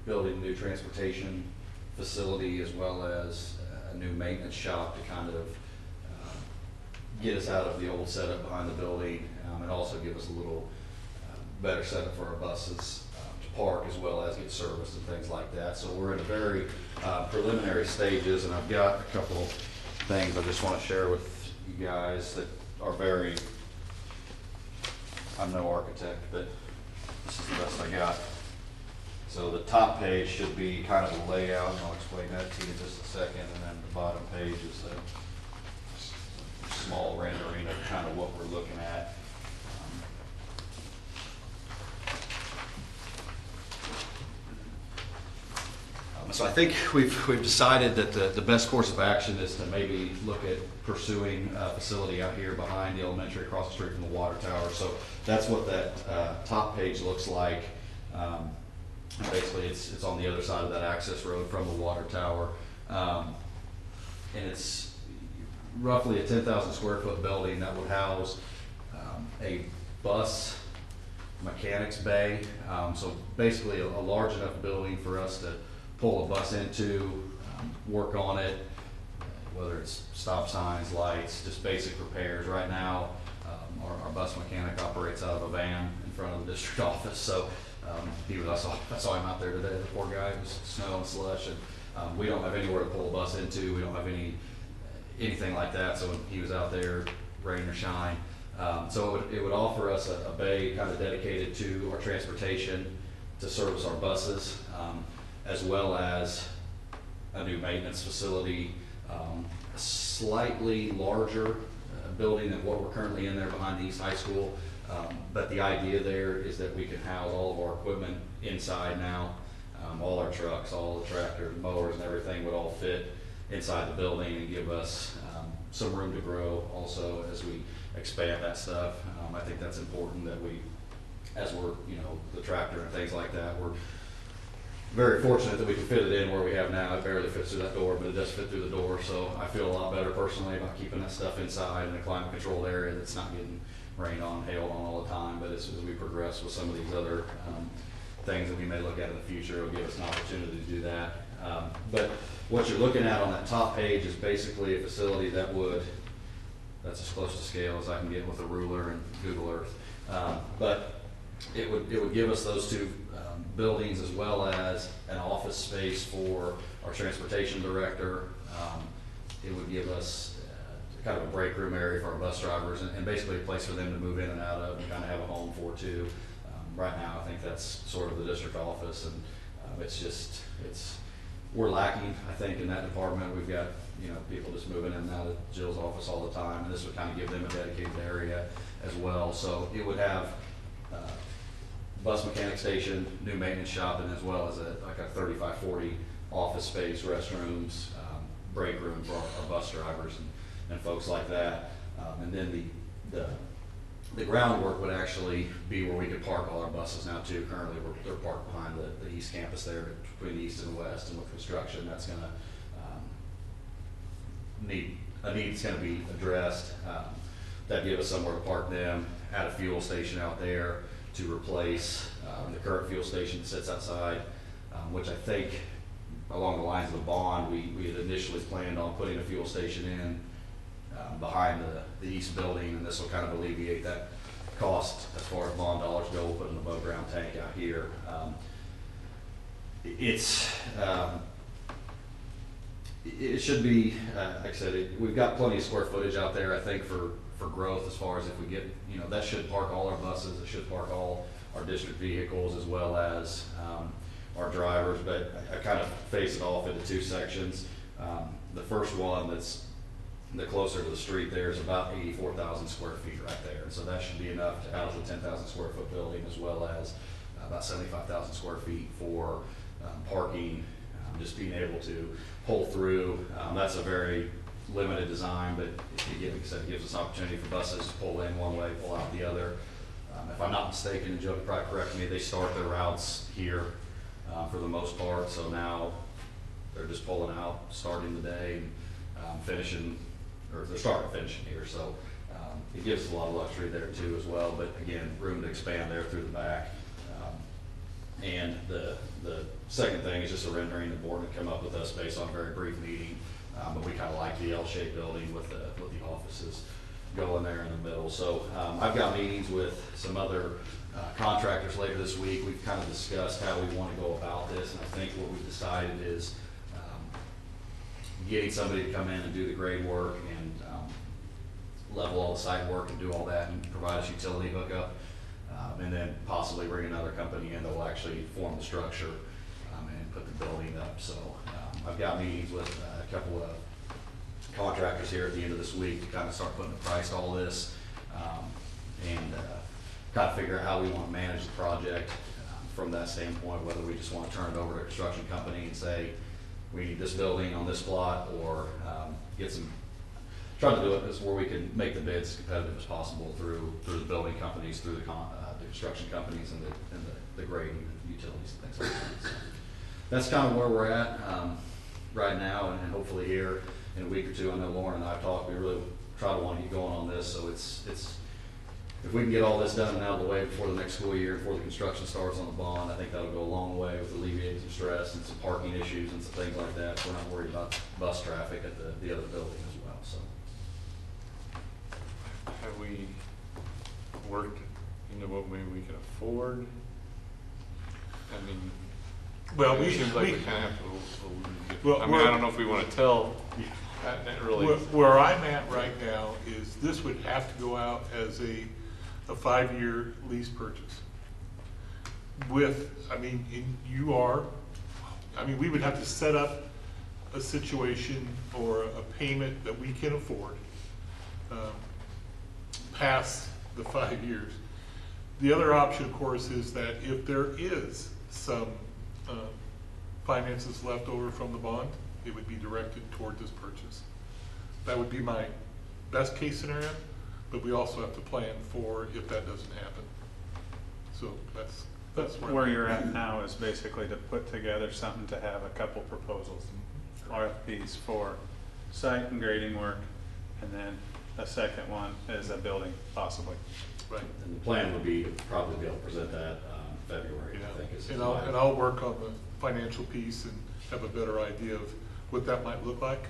building a new transportation facility as well as a new maintenance shop to kind of get us out of the old setup behind the building, and also give us a little better setup for our buses to park, as well as get service and things like that. So we're in the very preliminary stages, and I've got a couple things I just want to share with you guys that are very, I'm no architect, but this is the best I got. So the top page should be kind of a layout, and I'll explain that to you in just a second, and then the bottom page is a small rendering of kind of what we're looking at. So I think we've decided that the best course of action is to maybe look at pursuing a facility out here behind the elementary, across the street from the water tower. So that's what that top page looks like. Basically, it's on the other side of that access road from the water tower, and it's roughly a 10,000 square foot building that would house a bus mechanics bay. So basically, a large enough building for us to pull a bus into, work on it, whether it's stop signs, lights, just basic repairs. Right now, our bus mechanic operates out of a van in front of the district office. So I saw him out there today, the poor guy. It was snow and slush, and we don't have anywhere to pull a bus into. We don't have anything like that. So he was out there, rain or shine. So it would offer us a bay kind of dedicated to our transportation to service our buses, as well as a new maintenance facility, a slightly larger building than what we're currently in there behind the East High School. But the idea there is that we can house all of our equipment inside now. All our trucks, all the tractors, mowers, and everything would all fit inside the building and give us some room to grow also as we expand that stuff. I think that's important that we, as we're, the tractor and things like that, we're very fortunate that we can fit it in where we have now. It barely fits through that door, but it does fit through the door. So I feel a lot better personally about keeping that stuff inside in a climate controlled area that's not getting rained on, hailed on all the time. But as we progress with some of these other things that we may look at in the future, it'll give us an opportunity to do that. But what you're looking at on that top page is basically a facility that's as close to scale as I can get with a ruler and Google Earth. But it would give us those two buildings, as well as an office space for our transportation director. It would give us kind of a break room area for our bus drivers, and basically a place for them to move in and out of and kind of have a home for too. Right now, I think that's sort of the district office, and we're lacking, I think, in that department. We've got people just moving in and out of Jill's office all the time, and this would kind of give them a dedicated area as well. So it would have bus mechanic station, new maintenance shop, and as well as a 35-40 office space, restrooms, break room for our bus drivers and folks like that. And then the groundwork would actually be where we could park all our buses now too. Currently, they're parked behind the east campus there, between the east and the west, and with construction, that's going to need's going to be addressed. That'd give us somewhere to park them, add a fuel station out there to replace the current fuel station that sits outside, which I think along the lines of the bond, we had initially planned on putting a fuel station in behind the east building, and this will kind of alleviate that cost as far as bond dollars go. We'll put an above ground tank out here. It should be, like I said, we've got plenty of square footage out there, I think, for growth, as far as if we get, that should park all our buses, it should park all our district vehicles, as well as our drivers. But I kind of face it off into two sections. The first one, that's the closer to the street, there is about 84,000 square feet right there. And so that should be enough to house a 10,000 square foot building, as well as about 75,000 square feet for parking, just being able to pull through. That's a very limited design, but like I said, it gives us opportunity for buses to pull in one way, pull out the other. If I'm not mistaken, and Joe can probably correct me, they start their routes here for the most part. So now they're just pulling out, starting the day, and finishing, or they're starting and finishing here. So it gives us a lot of luxury there too as well. But again, room to expand there through the back. And the second thing is just a rendering. The board had come up with us based on a very brief meeting, but we kind of like the L-shaped building with the offices going there in the middle. So I've got meetings with some other contractors later this week. We've kind of discussed how we want to go about this, and I think what we've decided is getting somebody to come in and do the grade work and level all the site work and do all that and provide us utility hookup, and then possibly bring another company in that will actually form the structure and put the building up. So I've got meetings with a couple of contractors here at the end of this week to kind of start putting a price to all this, and kind of figure out how we want to manage the project from that standpoint, whether we just want to turn it over to a construction company and say, we need this building on this plot, or try to do it as where we can make the bids as competitive as possible through the building companies, through the construction companies, and the grading and utilities and things like that. So that's kind of where we're at right now, and hopefully here in a week or two. I know Lauren and I have talked. We really try to want to get going on this, so it's if we can get all this done and out of the way before the next school year, before the construction starts on the bond, I think that'll go a long way with alleviating some stress and some parking issues and some things like that. We're not worried about bus traffic at the other building as well. So, have we worked into what maybe we can afford? I mean, Well, it seems like we kind of have to. I mean, I don't know if we want to tell. That really. Where I'm at right now is this would have to go out as a 5-year lease purchase. With, I mean, we would have to set up a situation or a payment that we can afford past the 5 years. The other option, of course, is that if there is some finances left over from the bond, it would be directed toward this purchase. That would be my best case scenario, but we also have to plan for if that doesn't happen. So that's Where you're at now is basically to put together something to have a couple proposals, RFPs for site and grading work, and then a second one is a building, possibly. right. and the plan would be to probably be able to present that February. I think is And I'll work on the financial piece and have a better idea of what that might look like.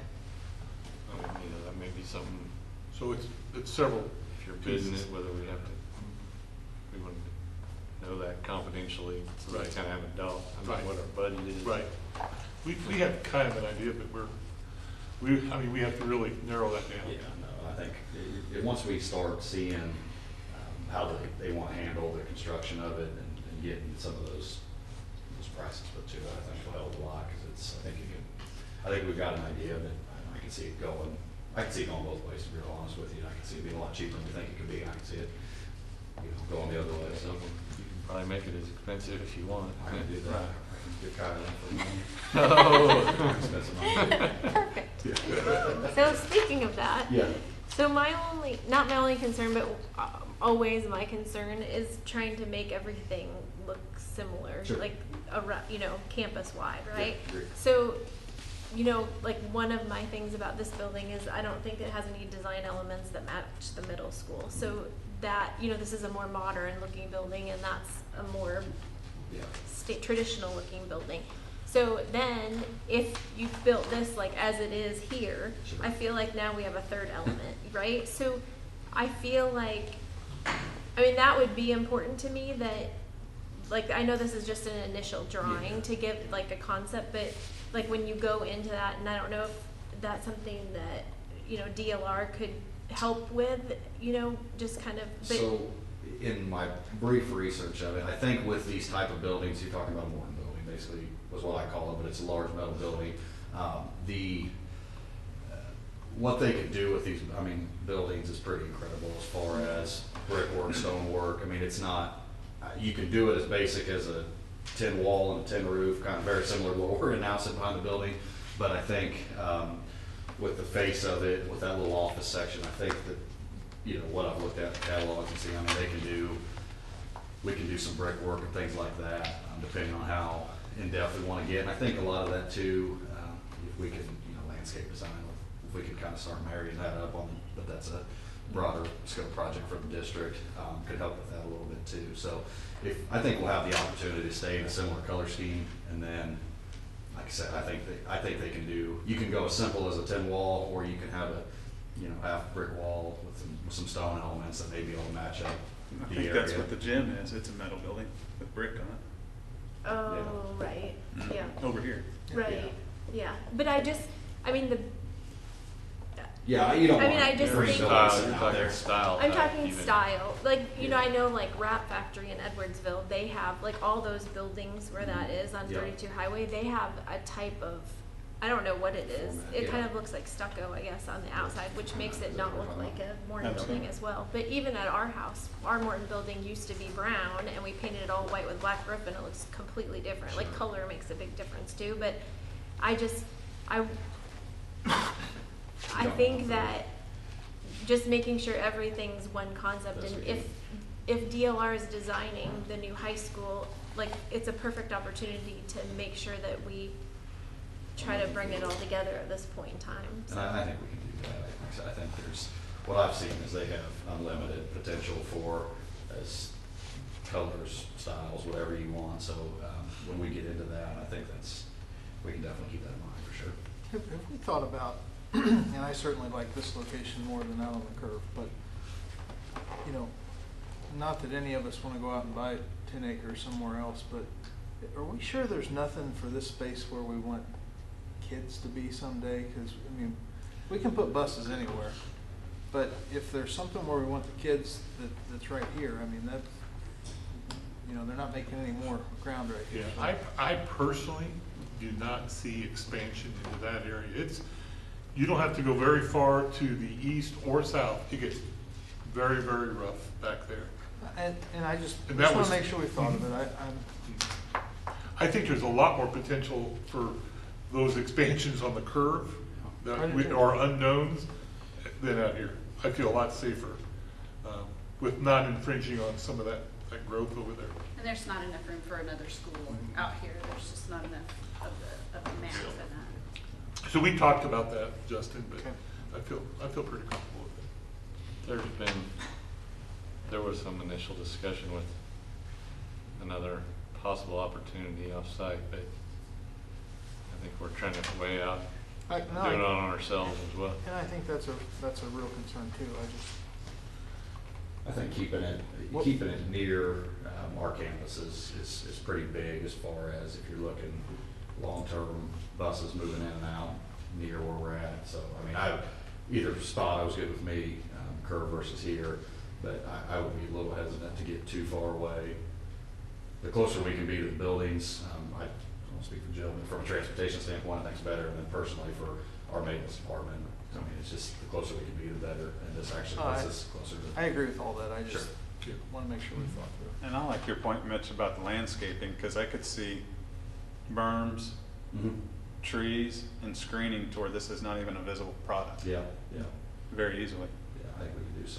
That may be something. So it's several. If you're bidding pieces. it, whether we want to know that confidentially, so we Right. kind of have a doubt. I mean, Right. what our budget is. Right. We have kind of an idea, but we have to really narrow that down. Yeah, no, I think once we start seeing how they want to handle the construction of it and getting some of those prices put to it, I think will help a lot, because I think we've got an idea of it. I can see it going. I can see it going both ways, to be real honest with you. I can see it being a lot cheaper than we think it could be. I can see it, going the other way. So You can probably make it as expensive if you want. I can do that. Right. I can get Kyle in for money. Oh. Expensive money. Perfect. So speaking of that, Yeah. so not my only concern, but always my concern is trying to make everything look similar, Sure. like campus wide, right? Yeah, agree. So, like one of my things about this building is I don't think it has any design elements that match the middle school. So that, this is a more modern looking building, and that's a more Yeah. traditional looking building. So then, if you built this like as it is here, Sure. I feel like now we have a third element, right? So I feel like, that would be important to me that, like, I know this is just an initial drawing Yeah. to give like a concept, but like when you go into that, and I don't know if that's something that, DLR could help with, just kind of. But So, in my brief research of it, I think with these type of buildings, you're talking about a modern building, basically, was what I call it, but it's a large metal building. What they could do with these, buildings is pretty incredible as far as brickwork, stonework. It's not, you can do it as basic as a tin wall and a tin roof, kind of very similar to what we're in now, sitting behind the building. But I think with the face of it, with that little office section, I think that, what I've looked at, the catalogs and see, we can do some brickwork and things like that, depending on how in-depth we want to get. And I think a lot of that too, if we can, landscape design, if we can kind of start marrying that up on, but that's a broader scope project for the district, could help with that a little bit too. So I think we'll have the opportunity to stay in a similar color scheme, and then, like I said, I think they can do, you can go as simple as a tin wall, or you can have a, half brick wall with some stone elements that may be able to match up I the think that's area. what the gym is. It's a metal building with brick on it. Oh, right, yeah, Over here. right, yeah. But I mean, Yeah, you don't I mean, want I just three think- buildings You're sitting out talking there. style. I'm type talking even. style. Like, Yeah. I know like Wrap Factory in Edwardsville, they have like all those buildings where that is on Yeah. 32 Highway, they have a type of, I don't know what it is. Format, It yeah. kind of looks like stucco, I guess, on the outside, which makes it not look like a Morton That's building right. as well. But even at our house, our Morton building used to be brown and we painted it all white with black roof and it looks completely different. Like Sure. color makes a big difference too, but I don't think want that just making sure everything's one concept, That's and what if DLR is designing the new high school, like, it's a perfect opportunity to make sure that we try to bring it all together at this point in time. And I think we can do that. Like I said, I think what I've seen is they have unlimited potential for as colors, styles, whatever you want. So when we get into that, I think we can definitely keep that in mind for sure. Have we thought about, and I certainly like this location more than out on the curve, but, not that any of us want to go out and buy 10 acres somewhere else, but are we sure there's nothing for this space where we want kids to be someday? Because, we can put buses anywhere, but if there's something where we want the kids that's right here, that, they're not making any more ground right here. Yeah, I personally do not see expansion into that area. You don't have to go very far to the east or south. It gets very, very rough back there. And I just And that want was- to make sure we thought of it. I think there's a lot more potential for those expansions on the curve I that do too. are unknowns than out here. I feel a lot safer with not infringing on some of that growth over there. And there's not enough room for another school out here. There's just not enough of the map for that. So we talked about that, Justin, but Okay. I feel pretty comfortable with it. There was some initial discussion with another possible opportunity off-site, but I think we're trying to weigh out No, doing it on ourselves as well. And I think that's a real concern too. I think keeping it near our campus is pretty big as far as if you're looking long-term buses moving in and out near where we're at. So, either spot was good with me, curve versus here, but I would be a little hesitant to get too far away. The closer we can be to the buildings, I don't speak for Jill, but from a transportation standpoint, I think it's better. And then personally for our maintenance department, it's just the closer we can be, the better. And this actually puts us closer to. I agree with all that. I just Sure. want to make sure we thought through it. And I like your point, Mitch, about the landscaping, because I could see berms, Mhm. trees, and screening to where this is not even a visible product Yeah, very easily. I think we could do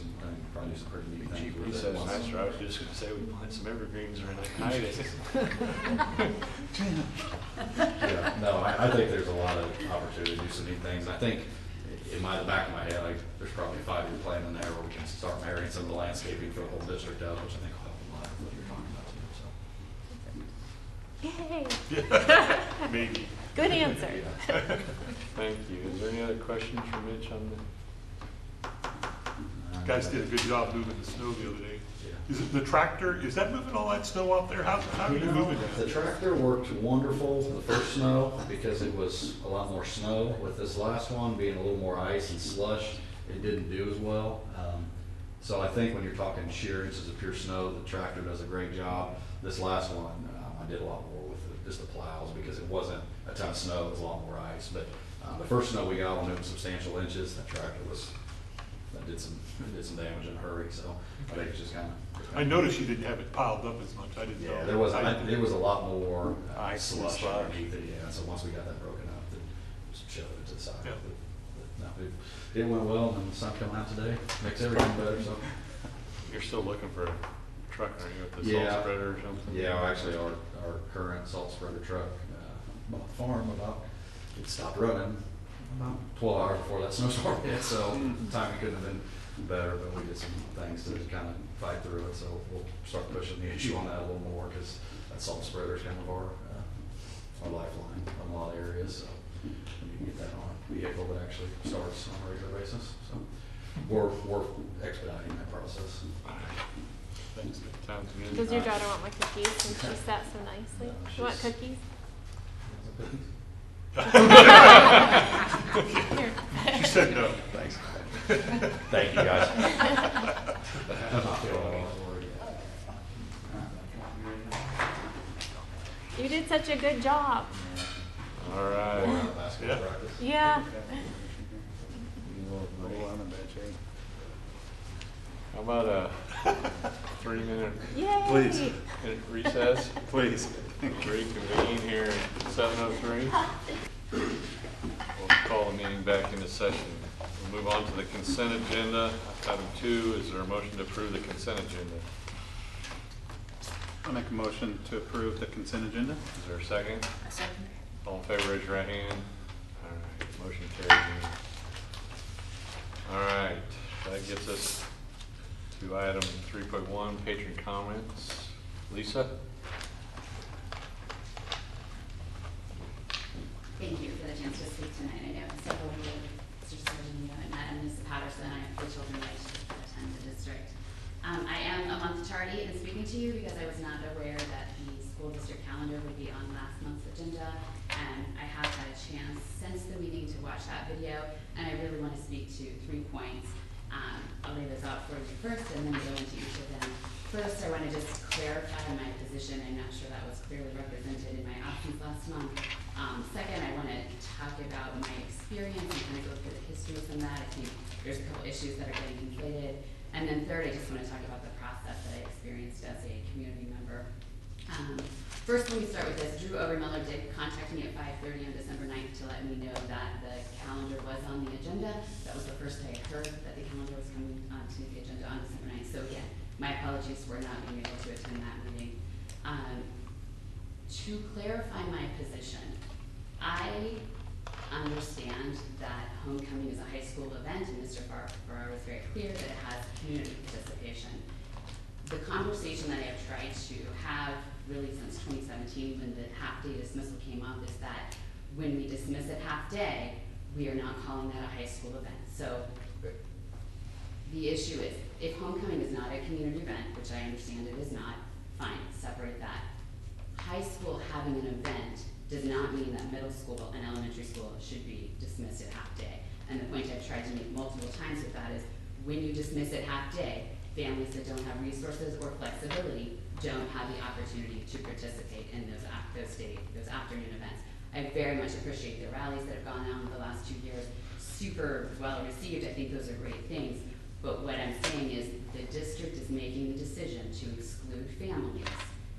probably do some pretty neat things with He it. said once- nicer. I was just gonna say we plant some evergreens or anything, hide it. Yeah, no, I think there's a lot of opportunity to do some neat things. I think in the back of my head, there's probably a 5-year plan in there where we can start marrying some of the landscaping for the whole district out, which I think will help a lot with what you're talking about too, so. Yay. Maybe. Good answer. Yeah. Thank you. Is there any other questions for Mitch on this? Guys did a good job moving the snow the other day. Yeah. Is it the tractor, is that moving all that snow out there? How are you moving The that? tractor worked wonderful the first snow because it was a lot more snow. With this last one being a little more ice and slush, it didn't do as well. So I think when you're talking sheer inches of pure snow, the tractor does a great job. This last one, I did a lot more with just the plows because it wasn't a ton of snow, it was a lot more ice. But the first snow we got when it was substantial inches, that tractor did some damage in a hurry. So I think it's just kind of. I noticed you didn't have it piled up as much. I didn't know. Yeah, there was a lot more Ice and slush slush. underneath it, yeah, so once we got that broken up, then just shoved it to the side. Yeah. But no, it went well, and the sun coming out today makes everything better, so. You're still looking for a truck, aren't you, with the Yeah. salt spreader or something? Yeah, well, actually, our current salt spreader truck, bought the farm it stopped running about 12 hours before that snowstorm hit, so the timing couldn't have been better, but we did some things to kind of fight through it, so we'll start pushing the issue on that a little more, because that salt spreader is kind of our lifeline in a lot of areas, so we need to get that on a vehicle that actually starts on a regular basis, so we're expediting that process. All right. Thanks. Sounds good. Does your daughter want my cookies since she sat so nicely? No, You want she's- cookies? She said no. Thanks. Thank you, guys. You did such a good job. All right. Yeah. Yeah. Oh, I'm in bad shape. How about a 3-minute Yay. Please. recess? Please. Reconvene here at 7:03. We'll call the meeting back into session. We'll move on to the consent agenda. Item 2, is there a motion to approve the consent agenda? I'll make a motion to approve the consent agenda. Is there a second? A second. All in favor, raise your right hand. All right, motion carries. All right, that gets us to item 3.1, patron comments. Lisa? Thank you for the chance to speak tonight. I know several of you, Mr. Surgeon, and Ms. Patterson, I have 3 children that attend the district. I am a month tardy in speaking to you because I was not aware that the school district calendar would be on last month's agenda, and I have had a chance since the meeting to watch that video, and I really want to speak to 3 points. I'll lay those out for you first, and then go into each of them. First, I want to just clarify my position. I'm not sure that was clearly represented in my absence last month. Second, I want to talk about my experience and kind of go through the history of some of that. I think there's a couple issues that are getting conflated. And then third, I just want to talk about the process that I experienced as a community member. First, let me start with this. Drew Overmiller did contact me at 5:30 on December 9th to let me know that the calendar was on the agenda. That was the first I heard that the calendar was coming to the agenda on December 9th. So again, my apologies for not being able to attend that meeting. To clarify my position, I understand that homecoming is a high school event, and Mr. Farrar was very clear that it has community participation. The conversation that I have tried to have really since 2017, when the half-day dismissal came up, is that when we dismiss at half-day, we are not calling that a high school event. So the issue is, if homecoming is not a community event, which I understand it is not, fine, separate that. High school having an event does not mean that middle school and elementary school should be dismissed at half-day. And the point I've tried to make multiple times with that is, when you dismiss at half-day, families that don't have resources or flexibility don't have the opportunity to participate in those afternoon events. I very much appreciate the rallies that have gone on the last 2 years. Super well received. I think those are great things. But what I'm saying is the district is making the decision to exclude families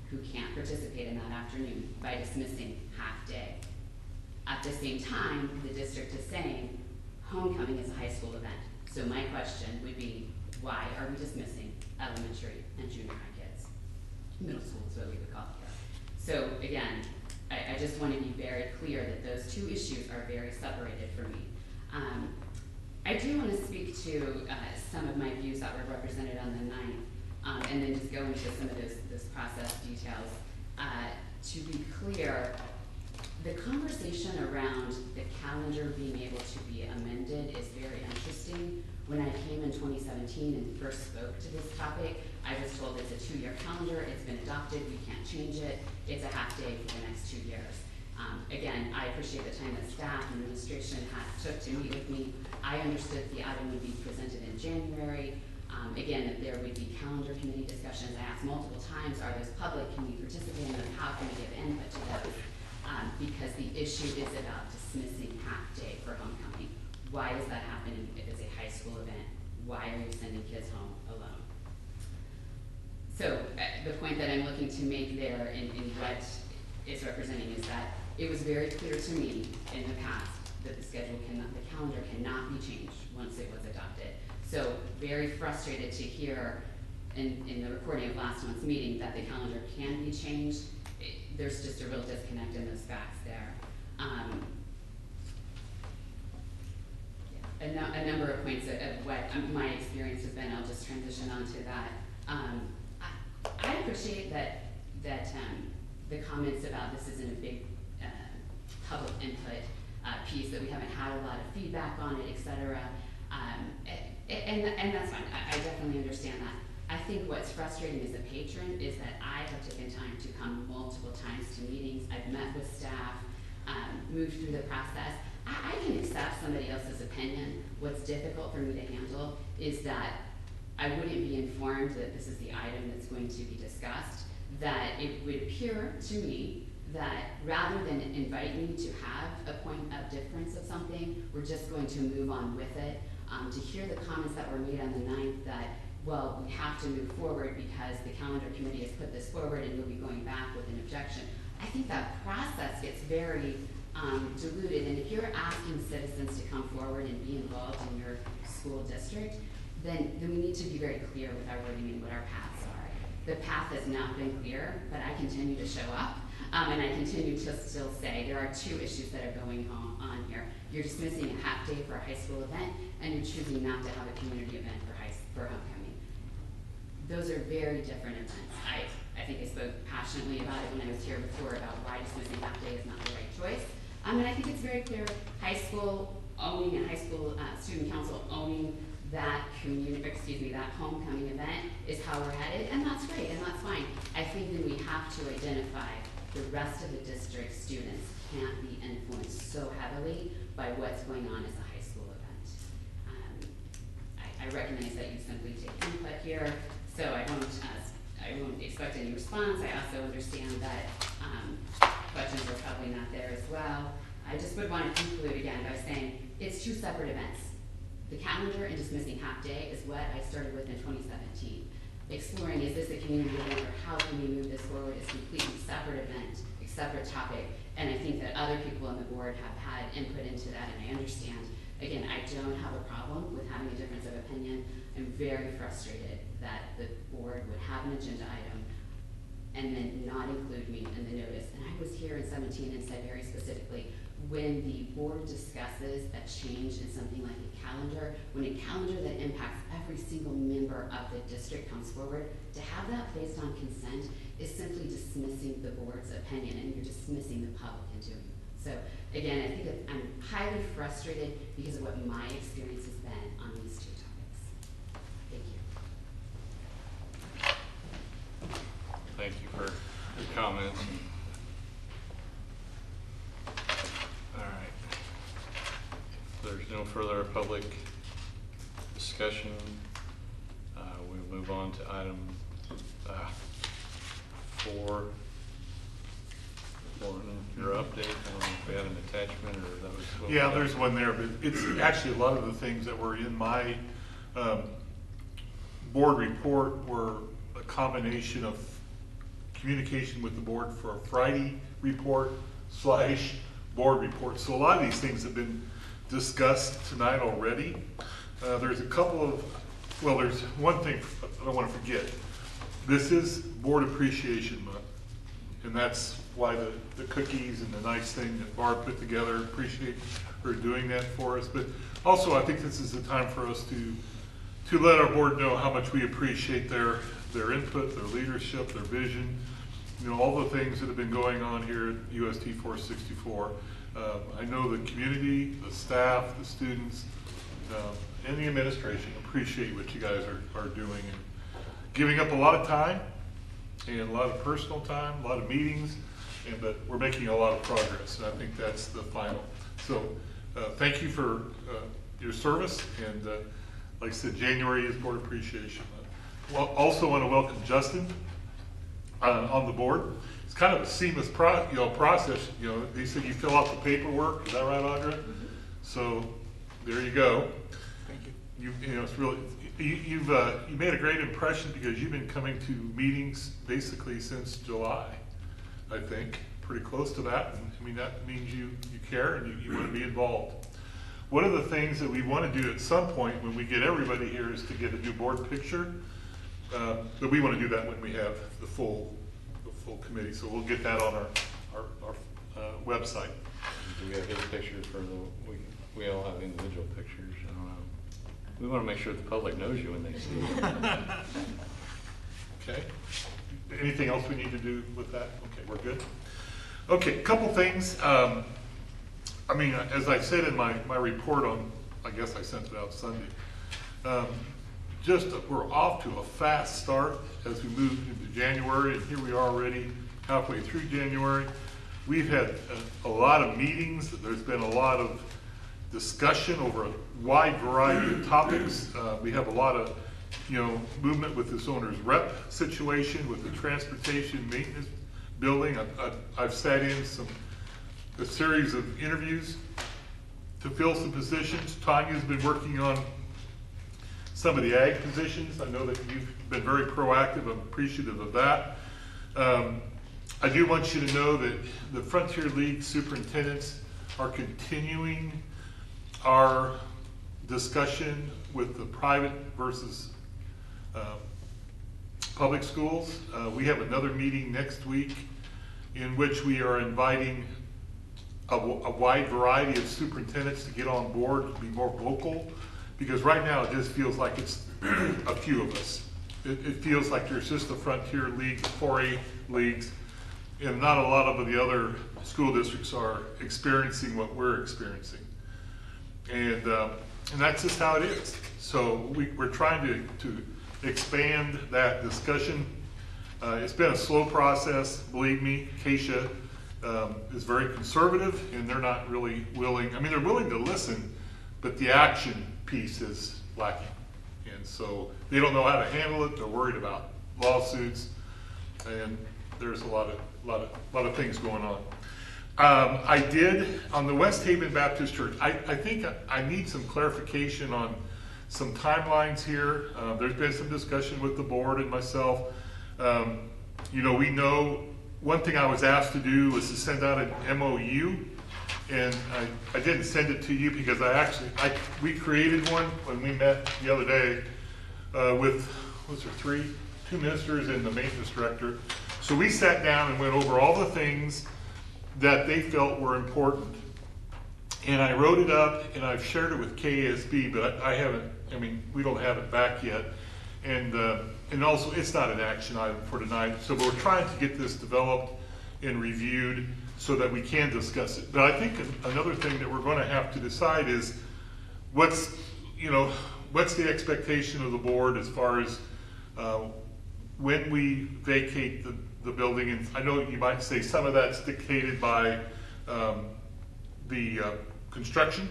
who can't participate in that afternoon by dismissing half-day. At the same time, the district is saying homecoming is a high school event. So my question would be, why are we dismissing elementary and junior high kids? Middle school is what we would call it here. So again, I just want to be very clear that those 2 issues are very separated for me. I do want to speak to some of my views that were represented on the 9th, and then just go into some of those process details. To be clear, the conversation around the calendar being able to be amended is very interesting. When I came in 2017 and first spoke to this topic, I was told it's a 2-year calendar, it's been adopted, we can't change it, it's a half-day for the next 2 years. Again, I appreciate the time that staff and administration took to meet with me. I understood the item would be presented in January. Again, that there would be calendar committee discussions. I asked multiple times, are those public? Can we participate in them? How can we give input to those? Because the issue is about dismissing half-day for homecoming. Why is that happening if it's a high school event? Why are you sending kids home alone? So the point that I'm looking to make there in what is representing is that it was very clear to me in the past that the calendar cannot be changed once it was adopted. So very frustrated to hear in the recording of last month's meeting that the calendar can be changed. There's just a real disconnect in those facts there. a number of points of what my experience has been. I'll just transition onto that. I appreciate that the comments about this isn't a big public input piece, that we haven't had a lot of feedback on it, et cetera. And that's fine. I definitely understand that. I think what's frustrating as a patron is that I have taken time to come multiple times to meetings. I've met with staff, moved through the process. I can accept somebody else's opinion. What's difficult for me to handle is that I wouldn't be informed that this is the item that's going to be discussed, that it would appear to me that rather than invite me to have a point of difference of something, we're just going to move on with it. To hear the comments that were made on the 9th that, well, we have to move forward because the calendar committee has put this forward and you'll be going back with an objection. I think that process gets very diluted, and if you're asking citizens to come forward and be involved in your school district, then we need to be very clear with our wording and what our paths are. The path has not been clear, but I continue to show up, and I continue to still say there are 2 issues that are going on here. You're dismissing a half day for a high school event, and you're choosing not to have a community event for homecoming. Those are very different events. I think I spoke passionately about it when I was here before about why dismissing half day is not the right choice. And I think it's very clear high school owning and high school student council owning that that homecoming event is how we're headed, and that's great, and that's fine. I think then we have to identify the rest of the district students can't be influenced so heavily by what's going on as a high school event. I recognize that you simply take input here, so I won't expect any response. I also understand that questions are probably not there as well. I just would want to conclude again by saying it's 2 separate events. The calendar and dismissing half day is what I started with in 2017. Exploring, is this a community event or how can we move this forward, is a completely separate event, a separate topic. And I think that other people on the board have had input into that, and I understand. Again, I don't have a problem with having a difference of opinion. I'm very frustrated that the board would have an agenda item and then not include me in the notice. And I was here in 17 and said very specifically, when the board discusses a change in something like a calendar, when a calendar that impacts every single member of the district comes forward, to have that based on consent is simply dismissing the board's opinion, and you're dismissing the public in doing it. So again, I think that I'm highly frustrated because of what my experience has been on these 2 topics. Thank you. Thank you for your comments. All right. If there's no further public discussion, we'll move on to item 4. Your update, I don't know if we had an attachment or that was what we Yeah, had. there's one there, but it's actually a lot of the things that were in my board report were a combination of communication with the board for a Friday report / board report. So a lot of these things have been discussed tonight already. There's a couple of, well, there's one thing I don't want to forget. This is Board Appreciation Month, and that's why the cookies and the nice thing that Barb put together. Appreciate her doing that for us. But also, I think this is the time for us to let our board know how much we appreciate their input, their leadership, their vision. You know, all the things that have been going on here at UST 464. I know the community, the staff, the students, and the administration appreciate what you guys are doing and giving up a lot of time and a lot of personal time, a lot of meetings, but we're making a lot of progress, and I think that's the final. So thank you for your service, and like I said, January is Board Appreciation Month. Well, also want to welcome Justin on the board. It's kind of a seamless process. You know, they said you fill out the paperwork. Is that right, Audra? Mm-hmm. So there you go. Thank you. You know, it's really you made a great impression because you've been coming to meetings basically since July, I think, pretty close to that. And, I mean, that means you care and you want to be involved. One of the things that we want to do at some point when we get everybody here is to get a new board picture. But we want to do that when we have the full committee. So we'll get that on our website. Do we have his picture for the week? we all have individual pictures, I don't know. We want to make sure the public knows you when they see you. Okay. Anything else we need to do with that? Okay, we're good. Okay, couple things. I mean, as I said in my report on, I guess I sent it out Sunday, we're off to a fast start as we move into January, and here we are already halfway through January. We've had a lot of meetings. There's been a lot of discussion over a wide variety of topics. We have a lot of, movement with this owner's rep situation, with the transportation maintenance building. I've sat in a series of interviews to fill some positions. Tanya's been working on some of the ag positions. I know that you've been very proactive. I'm appreciative of that. I do want you to know that the Frontier League superintendents are continuing our discussion with the private versus public schools. We have another meeting next week in which we are inviting a wide variety of superintendents to get on board, to be more vocal, because right now it just feels like it's a few of us. It feels like there's just the Frontier League, the 4A leagues, and not a lot of the other school districts are experiencing what we're experiencing. And that's just how it is. So we're trying to expand that discussion. It's been a slow process, believe me. Keisha is very conservative, and they're not really willing. I mean, they're willing to listen, but the action piece is lacking. And so they don't know how to handle it. They're worried about lawsuits, and there's a lot of things going on. I did, on the West Haven Baptist Church, I think I need some clarification on some timelines here. There's been some discussion with the board and myself. We know one thing I was asked to do was to send out an MOU, and I didn't send it to you because we created one when we met the other day with, two ministers and the maintenance director. So we sat down and went over all the things that they felt were important. And I wrote it up and I've shared it with KASB, but we don't have it back yet. And also it's not an action item for tonight. So we're trying to get this developed and reviewed so that we can discuss it. But I think another thing that we're going to have to decide is what's the expectation of the board as far as when we vacate the building. And I know you might say some of that's dictated by the construction,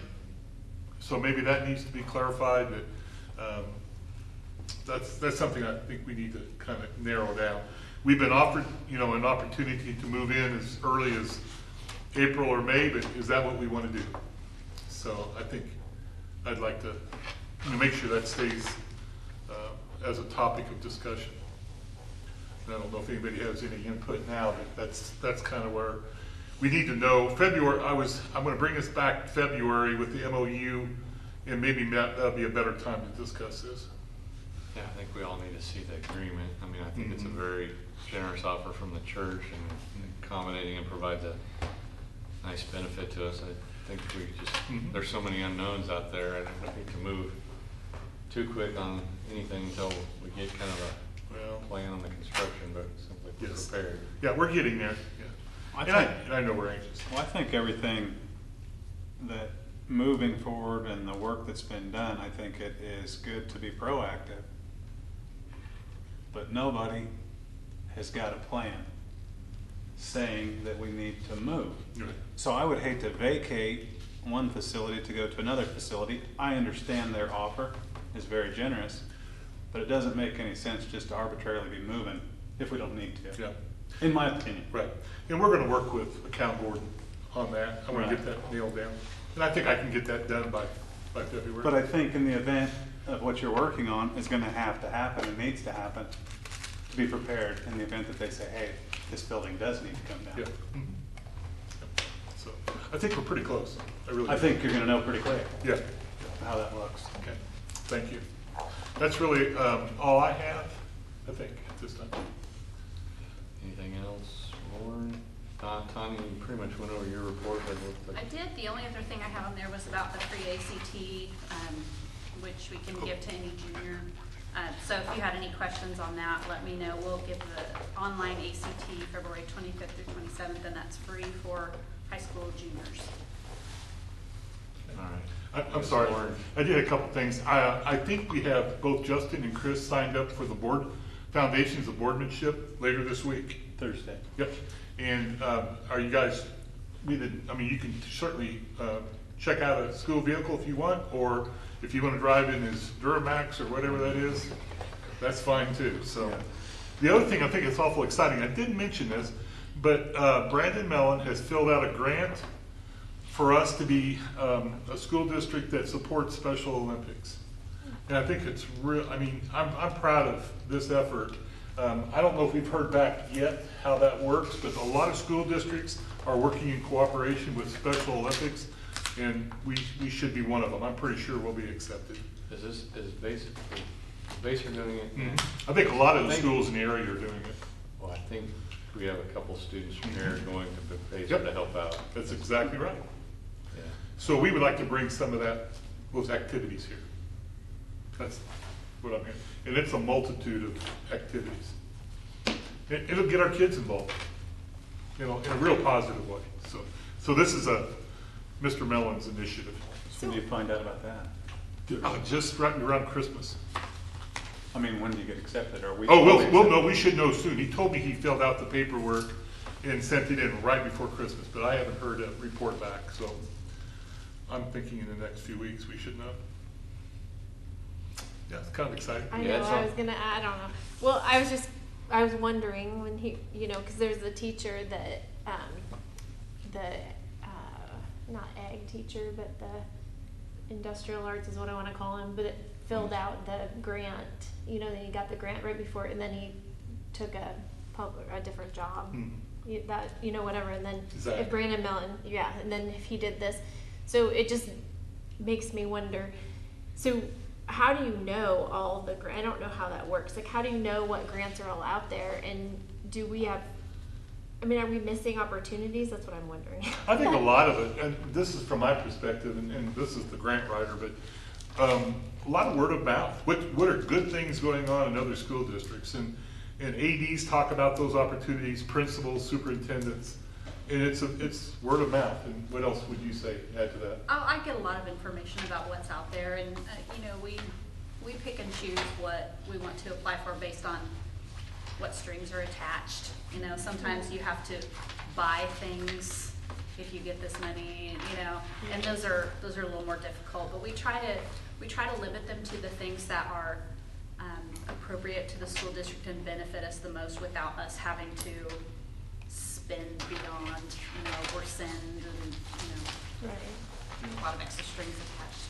so maybe that needs to be clarified. That that's something I think we need to kind of narrow down. We've been offered an opportunity to move in as early as April or May, but is that what we want to do? So I think I'd like to make sure that stays as a topic of discussion. I don't know if anybody has any input now, but that's kind of where we need to know. February, I'm going to bring us back February with the MOU, and maybe that'll be a better time to discuss this. Yeah, I think we all need to see the agreement. I mean, I think it's a very generous offer from the church and accommodating and provides a nice benefit to us. I think we just, there's so many unknowns out there. I don't think to move too quick on anything until we get kind of a plan on the construction, but simply be prepared. Yeah, we're getting there. Yeah. I know we're anxious. Well, I think everything that moving forward and the work that's been done, I think it is good to be proactive. But nobody has got a plan saying that we need to move. Right. So I would hate to vacate one facility to go to another facility. I understand their offer is very generous, but it doesn't make any sense just to arbitrarily be moving if we don't need to. Yeah. In my opinion. Right. And we're going to work with account board on that. I want to get that nailed down. And I think I can get that done by February. But I think in the event of what you're working on is going to happen and needs to happen, to be prepared in the event that they say, hey, this building does need to come down. Yeah. So I think we're pretty close. I think you're going to know pretty quick. Yeah. How that looks. Okay. Thank you. That's really all I have, I think, at this time. Anything else, Lauren? Tanya, you pretty much went over your report. I did. The only other thing I have on there was about the free ACT, which we can give to any junior. So if you had any questions on that, let me know. We'll give the online ACT February 25th through 27th, and that's free for high school juniors. All right. I'm sorry, I did a couple things. I think we have both Justin and Chris signed up for the board, Foundations of Boardmanship later this week. Thursday. Yep. And are you guys, you can certainly check out a school vehicle if you want, or if you want to drive in his Duramax or whatever that is, that's fine too. So Yeah. the other thing I think is awful exciting, I didn't mention this, but Brandon Mellon has filled out a grant for us to be a school district that supports Special Olympics. And I think it's real, I'm proud of this effort. I don't know if we've heard back yet how that works, but a lot of school districts are working in cooperation with Special Olympics, and we should be one of them. I'm pretty sure we'll be accepted. Is Baser doing it? I think a lot of the schools in the area are doing it. Well, I think we have a couple students from here going to Baser Yep. to help out. That's exactly right. Yeah. So we would like to bring some of those activities here. That's what I'm hearing. And it's a multitude of activities. It'll get our kids involved, in a real positive way. So this is Mr. Mellon's initiative. When do you find out about that? Just right around Christmas. When do you get accepted? Are we? Oh, we'll know. We should know soon. He told me he filled out the paperwork and sent it in right before Christmas, but I haven't heard a report back. So I'm thinking in the next few weeks we should know. Yeah, it's kind of exciting. I Yeah, know, I was gonna, I don't know. Well, I was wondering when he, cause there's a teacher that, not ag teacher, but the industrial arts is what I wanna call him, but it filled out the grant, then he got the grant right before, and then he took a different job. Whatever, and then Exactly. if Brandon Mellon, and then if he did this, so it just makes me wonder, so how do you know all the I don't know how that works. Like, how do you know what grants are all out there, and do we have? Are we missing opportunities? That's what I'm wondering. I think a lot of it, and this is from my perspective, and this is the grant writer, but a lot of word of mouth. What are good things going on in other school districts? And ADs talk about those opportunities, principals, superintendents, and it's word of mouth. And what else would you say, add to that? I get a lot of information about what's out there, and we pick and choose what we want to apply for based on what strings are attached. Sometimes you have to buy things if you get this money, and those are a little more difficult. But we try to limit them to the things that are appropriate to the school district and benefit us the most without us having to spend beyond, or send, and Right. a lot of extra strings attached.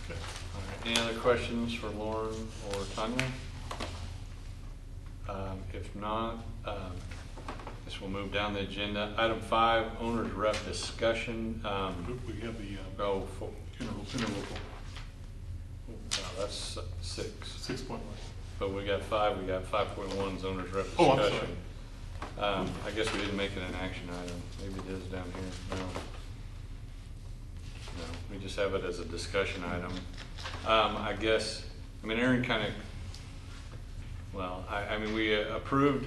Okay. All right. Any other questions for Lauren or Tanya? If not, guess we'll move down the agenda. Item 5, owner's rep discussion. We have the interlocal. That's 6. 6.1. But we got 5. We got 5.1 is owner's rep Oh, I'm discussion. I guess we didn't make it an action item. Maybe it is down here. No, we just have it as a discussion item. I guess, Aaron kind of, we approved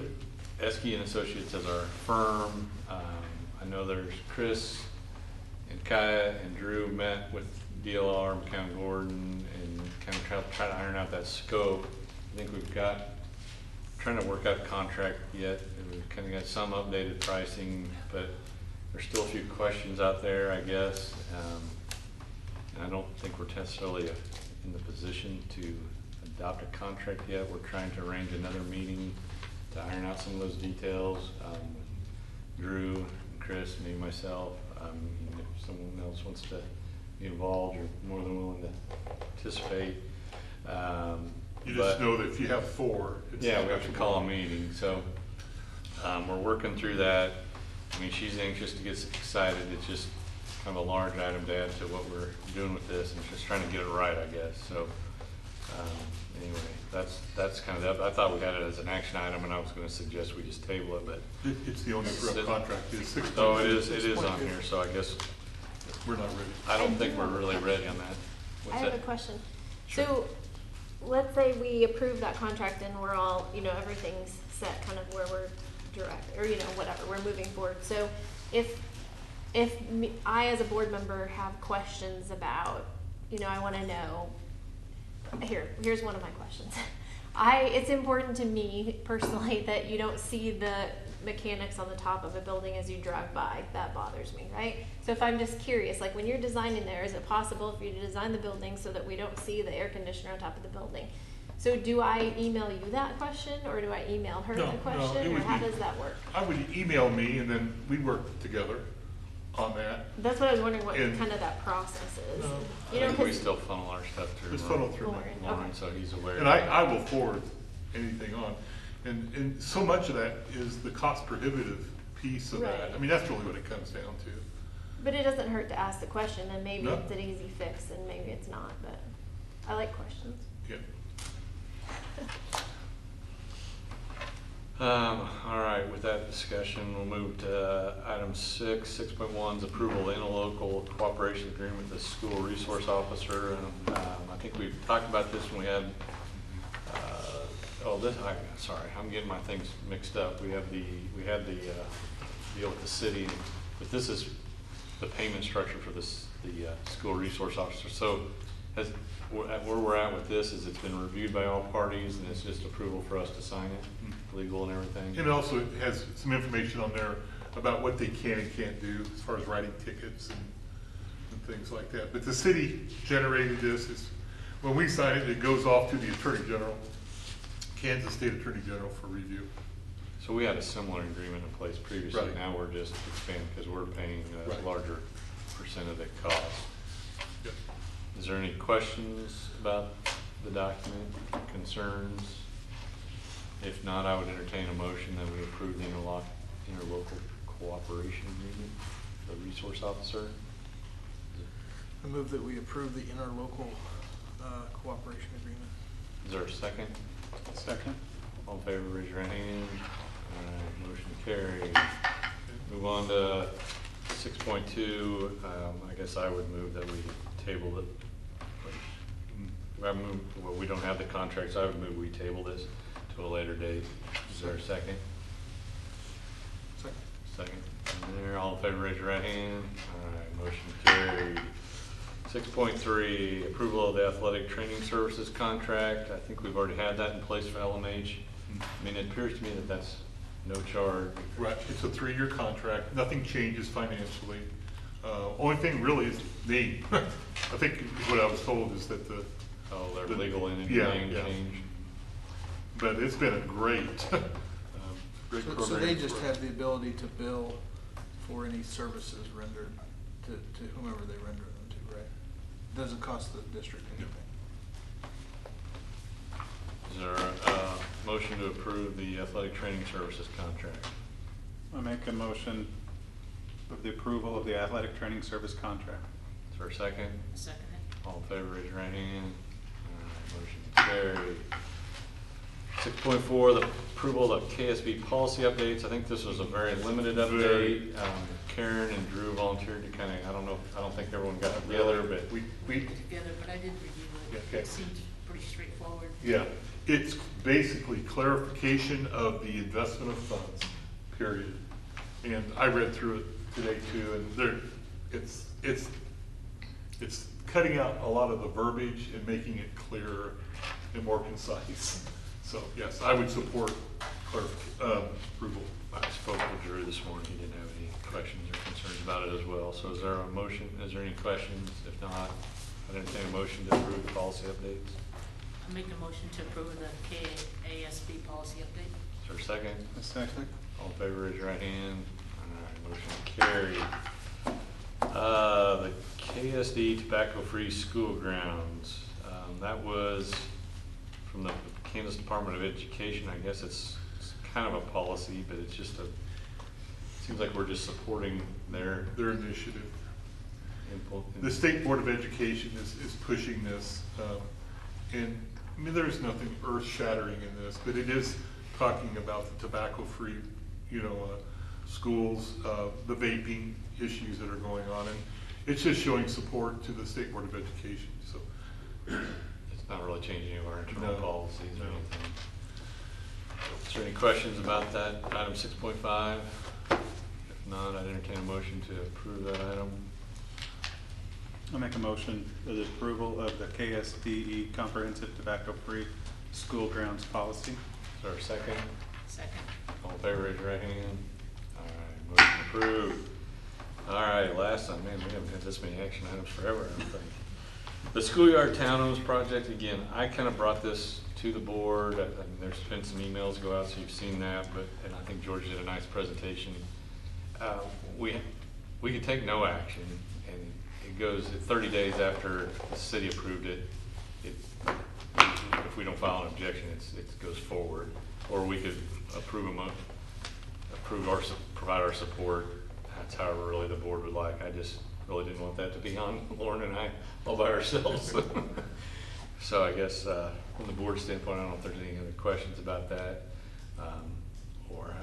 Esky and Associates as our firm. I know there's Chris and Kaya and Drew met with DLR, McCown Gordon, and kind of try to iron out that scope. I think we've trying to work out a contract yet, and we've kind of got some updated pricing, but there's still a few questions out there, I guess. And I don't think we're necessarily in the position to adopt a contract yet. We're trying to arrange another meeting to iron out some of those details. Drew, and Chris, me, myself. If someone else wants to be involved, you're more than willing to participate. You just know that if you have 4, we have to call a meeting. So we're working through that. She's anxious to get excited. It's just kind of a large item to add to what we're doing with this, and just trying to get it right, I guess. So Anyway, that's kind of, I thought we had it as an action item, and I was gonna suggest we just table it, but. It's the only rough contract, it's 6. Oh, it is on here, so I guess, We're not ready. I don't think we're really ready on that. I What's have a that? question. Sure. So, let's say we approve that contract and we're all, everything's set kind of where we're direct, or whatever, we're moving forward. So, if I as a board member have questions about, I wanna know, here's one of my questions. It's important to me personally that you don't see the mechanics on the top of a building as you drive by. That bothers me, right? So if I'm just curious, like when you're designing there, is it possible for you to design the building so that we don't see the air conditioner on top of the building? So do I email you that question, or do I email her No, the no, question, it or would how be- does that work? I would email me, and then we work together on that. That's what I was wondering, what And- kind of that process is. No. I think we 'cause- still funnel our stuff through. Just funnel through Lauren, me. Lauren, okay. so he's aware. And I will forward anything on. And so much of that is the cost prohibitive piece of that. Right. I mean, that's really what it comes down to. But it doesn't hurt to ask the question, and maybe No. it's an easy fix, and maybe it's not, but I like questions. Yeah. All right, with that discussion, we'll move to item 6.1 is approval of interlocal cooperation agreement with the school resource officer. And I think we've talked about this when we had, sorry, I'm getting my things mixed up. We had the deal with the city, but this is the payment structure for the school resource officer. So where we're at with this is it's been reviewed by all parties, and it's just approval for us to sign it, legal and everything. And it also has some information on there about what they can and can't do as far as writing tickets and things like that. But the city generated this. When we sign it, it goes off to the Attorney General, Kansas State Attorney General, for review. So we had a similar agreement in place previously. Right. Now we're just expanding because we're paying a Right. larger percent of the cost. Yep. Is there any questions about the document, concerns? If not, I would entertain a motion that we approve the interlocal cooperation agreement for the resource officer. I move that we approve the interlocal cooperation agreement. Is there a second? Second? All in favor, raise your hand. All right, motion carried. Move on to 6.2. I guess I would move that we table it. We don't have the contract, so I would move we table this to a later date. Is there a second? Second. Second. And there, all in favor, raise your right hand. All right, motion carried. 6.3, approval of the athletic training services contract. I think we've already had that in place for LMH. I mean, it appears to me that that's no charge. Right, it's a 3-year contract, nothing changes financially. Only thing really is name. I think what I was told is that Their the- legal entity yeah, name yeah. change. But it's been a great, great So program. they just for- have the ability to bill for any services rendered to whomever they render them to, right? Doesn't cost the district anything. Is there a motion to approve the athletic training services contract? I make a motion of the approval of the athletic training service contract. Is there a second? Second it. All in favor, raise your right hand. All right, motion carried. 6.4, the approval of KSB policy updates. I think this was a very limited update. Karen and Drew volunteered to kind of, I don't think everyone got together, but We, Together, but I did review it. Okay. It seems pretty straightforward. yeah, it's basically clarification of the investment of funds, period. And I read through it today too, and it's cutting out a lot of the verbiage and making it clearer and more concise. So, yes, I would support approval. I spoke with Drew this morning. He didn't have any questions or concerns about it as well. So is there a motion? Is there any questions? If not, I'd entertain a motion to approve the policy updates. I make a motion to approve the KASB policy update. Is there a second? A second? All in favor, raise your right hand. All right, motion carried. The KSD tobacco-free school grounds. That was from the Kansas Department of Education. I guess it's kind of a policy, but it's just seems like we're just supporting their initiative. input. The State Board of Education is pushing this. And, I mean, there's nothing earth-shattering in this, but it is talking about the tobacco-free, schools, the vaping issues that are going on, and it's just showing support to the State Board of Education, so. It's not really changing any of our internal No, policies or no. anything. Is there any questions about that item 6.5? If not, I'd entertain a motion to approve that item. I'll make a motion for the approval of the KSDE Comprehensive Tobacco-Free School Grounds Policy. Is there a second? Second. All in favor, raise your right hand. All right, motion approved. All right, last time, man, we haven't had this many action items forever, I don't think. The schoolyard townhomes project, again, I kind of brought this to the board, and there's been some emails go out, so you've seen that, and I think George did a nice presentation. We could take no action, and it goes 30 days after the city approved it. If we don't file an objection, it goes forward, or we could provide our support. That's however really the board would like. I just really didn't want that to be on Lauren and I all by ourselves. So I guess from the board standpoint, I don't know if there's any other questions about that, or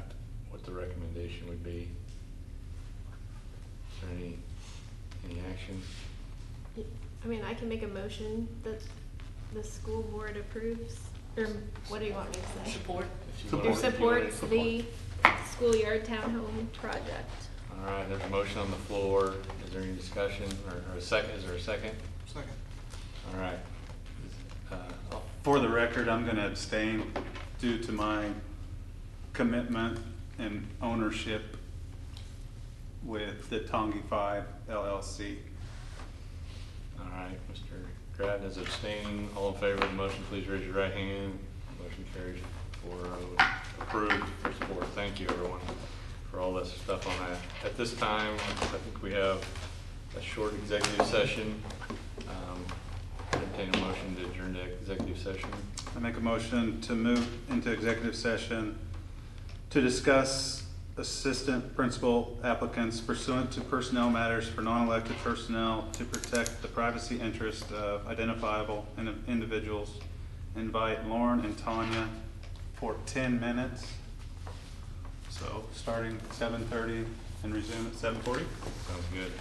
what the recommendation would be. Is there any action? I mean, I can make a motion that the school board approves, or what do you want me to say? Support. Or supports the schoolyard townhome project. All right, there's a motion on the floor. Is there any discussion or a second? Is there a second? Second. All right. For the record, I'm going to abstain due to my commitment and ownership with the Tongi 5 LLC. All right, Mr. Grattan is abstaining. All in favor of the motion, please raise your right hand. Motion carries 4-0. Approved for support. Thank you, everyone, for all this stuff on that. At this time, I think we have a short executive session. Entertain a motion to adjourn to executive session. I make a motion to move into executive session to discuss assistant principal applicants pursuant to personnel matters for non-elected personnel to protect the privacy interest of identifiable individuals. Invite Lauren and Tanya for 10 minutes. So starting at 7:30 and resume at 7:40. Sounds good.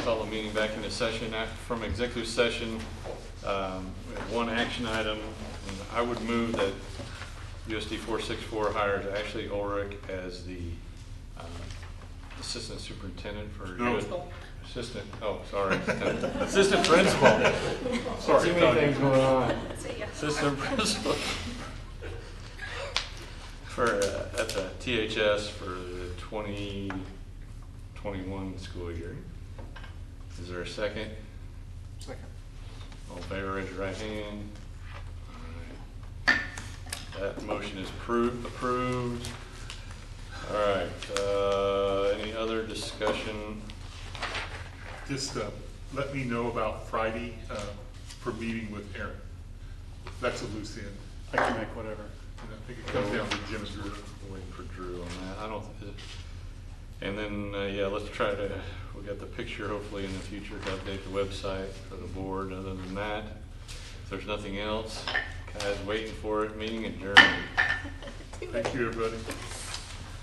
Call the meeting back into session. From executive session, we have one action item. And I would move that USD 464 hires Ashley Ulrich as the assistant superintendent for assistant principal. Sorry, Too many things going on. See ya. Assistant principal for at the THS for the 2021 school year. Is there a second? Second. All in favor, raise your right hand. All right. That motion is approved. All right, any other discussion? Just let me know about Friday for meeting with Aaron. That's a loose end. I can make whatever. And I think it comes down to Jim Drew. Waiting for Drew on that. And then, yeah, let's try to, we got the picture hopefully in the future to update the website for the board. Other than that, if there's nothing else, guys waiting for it, meeting adjourned. Thank you, everybody.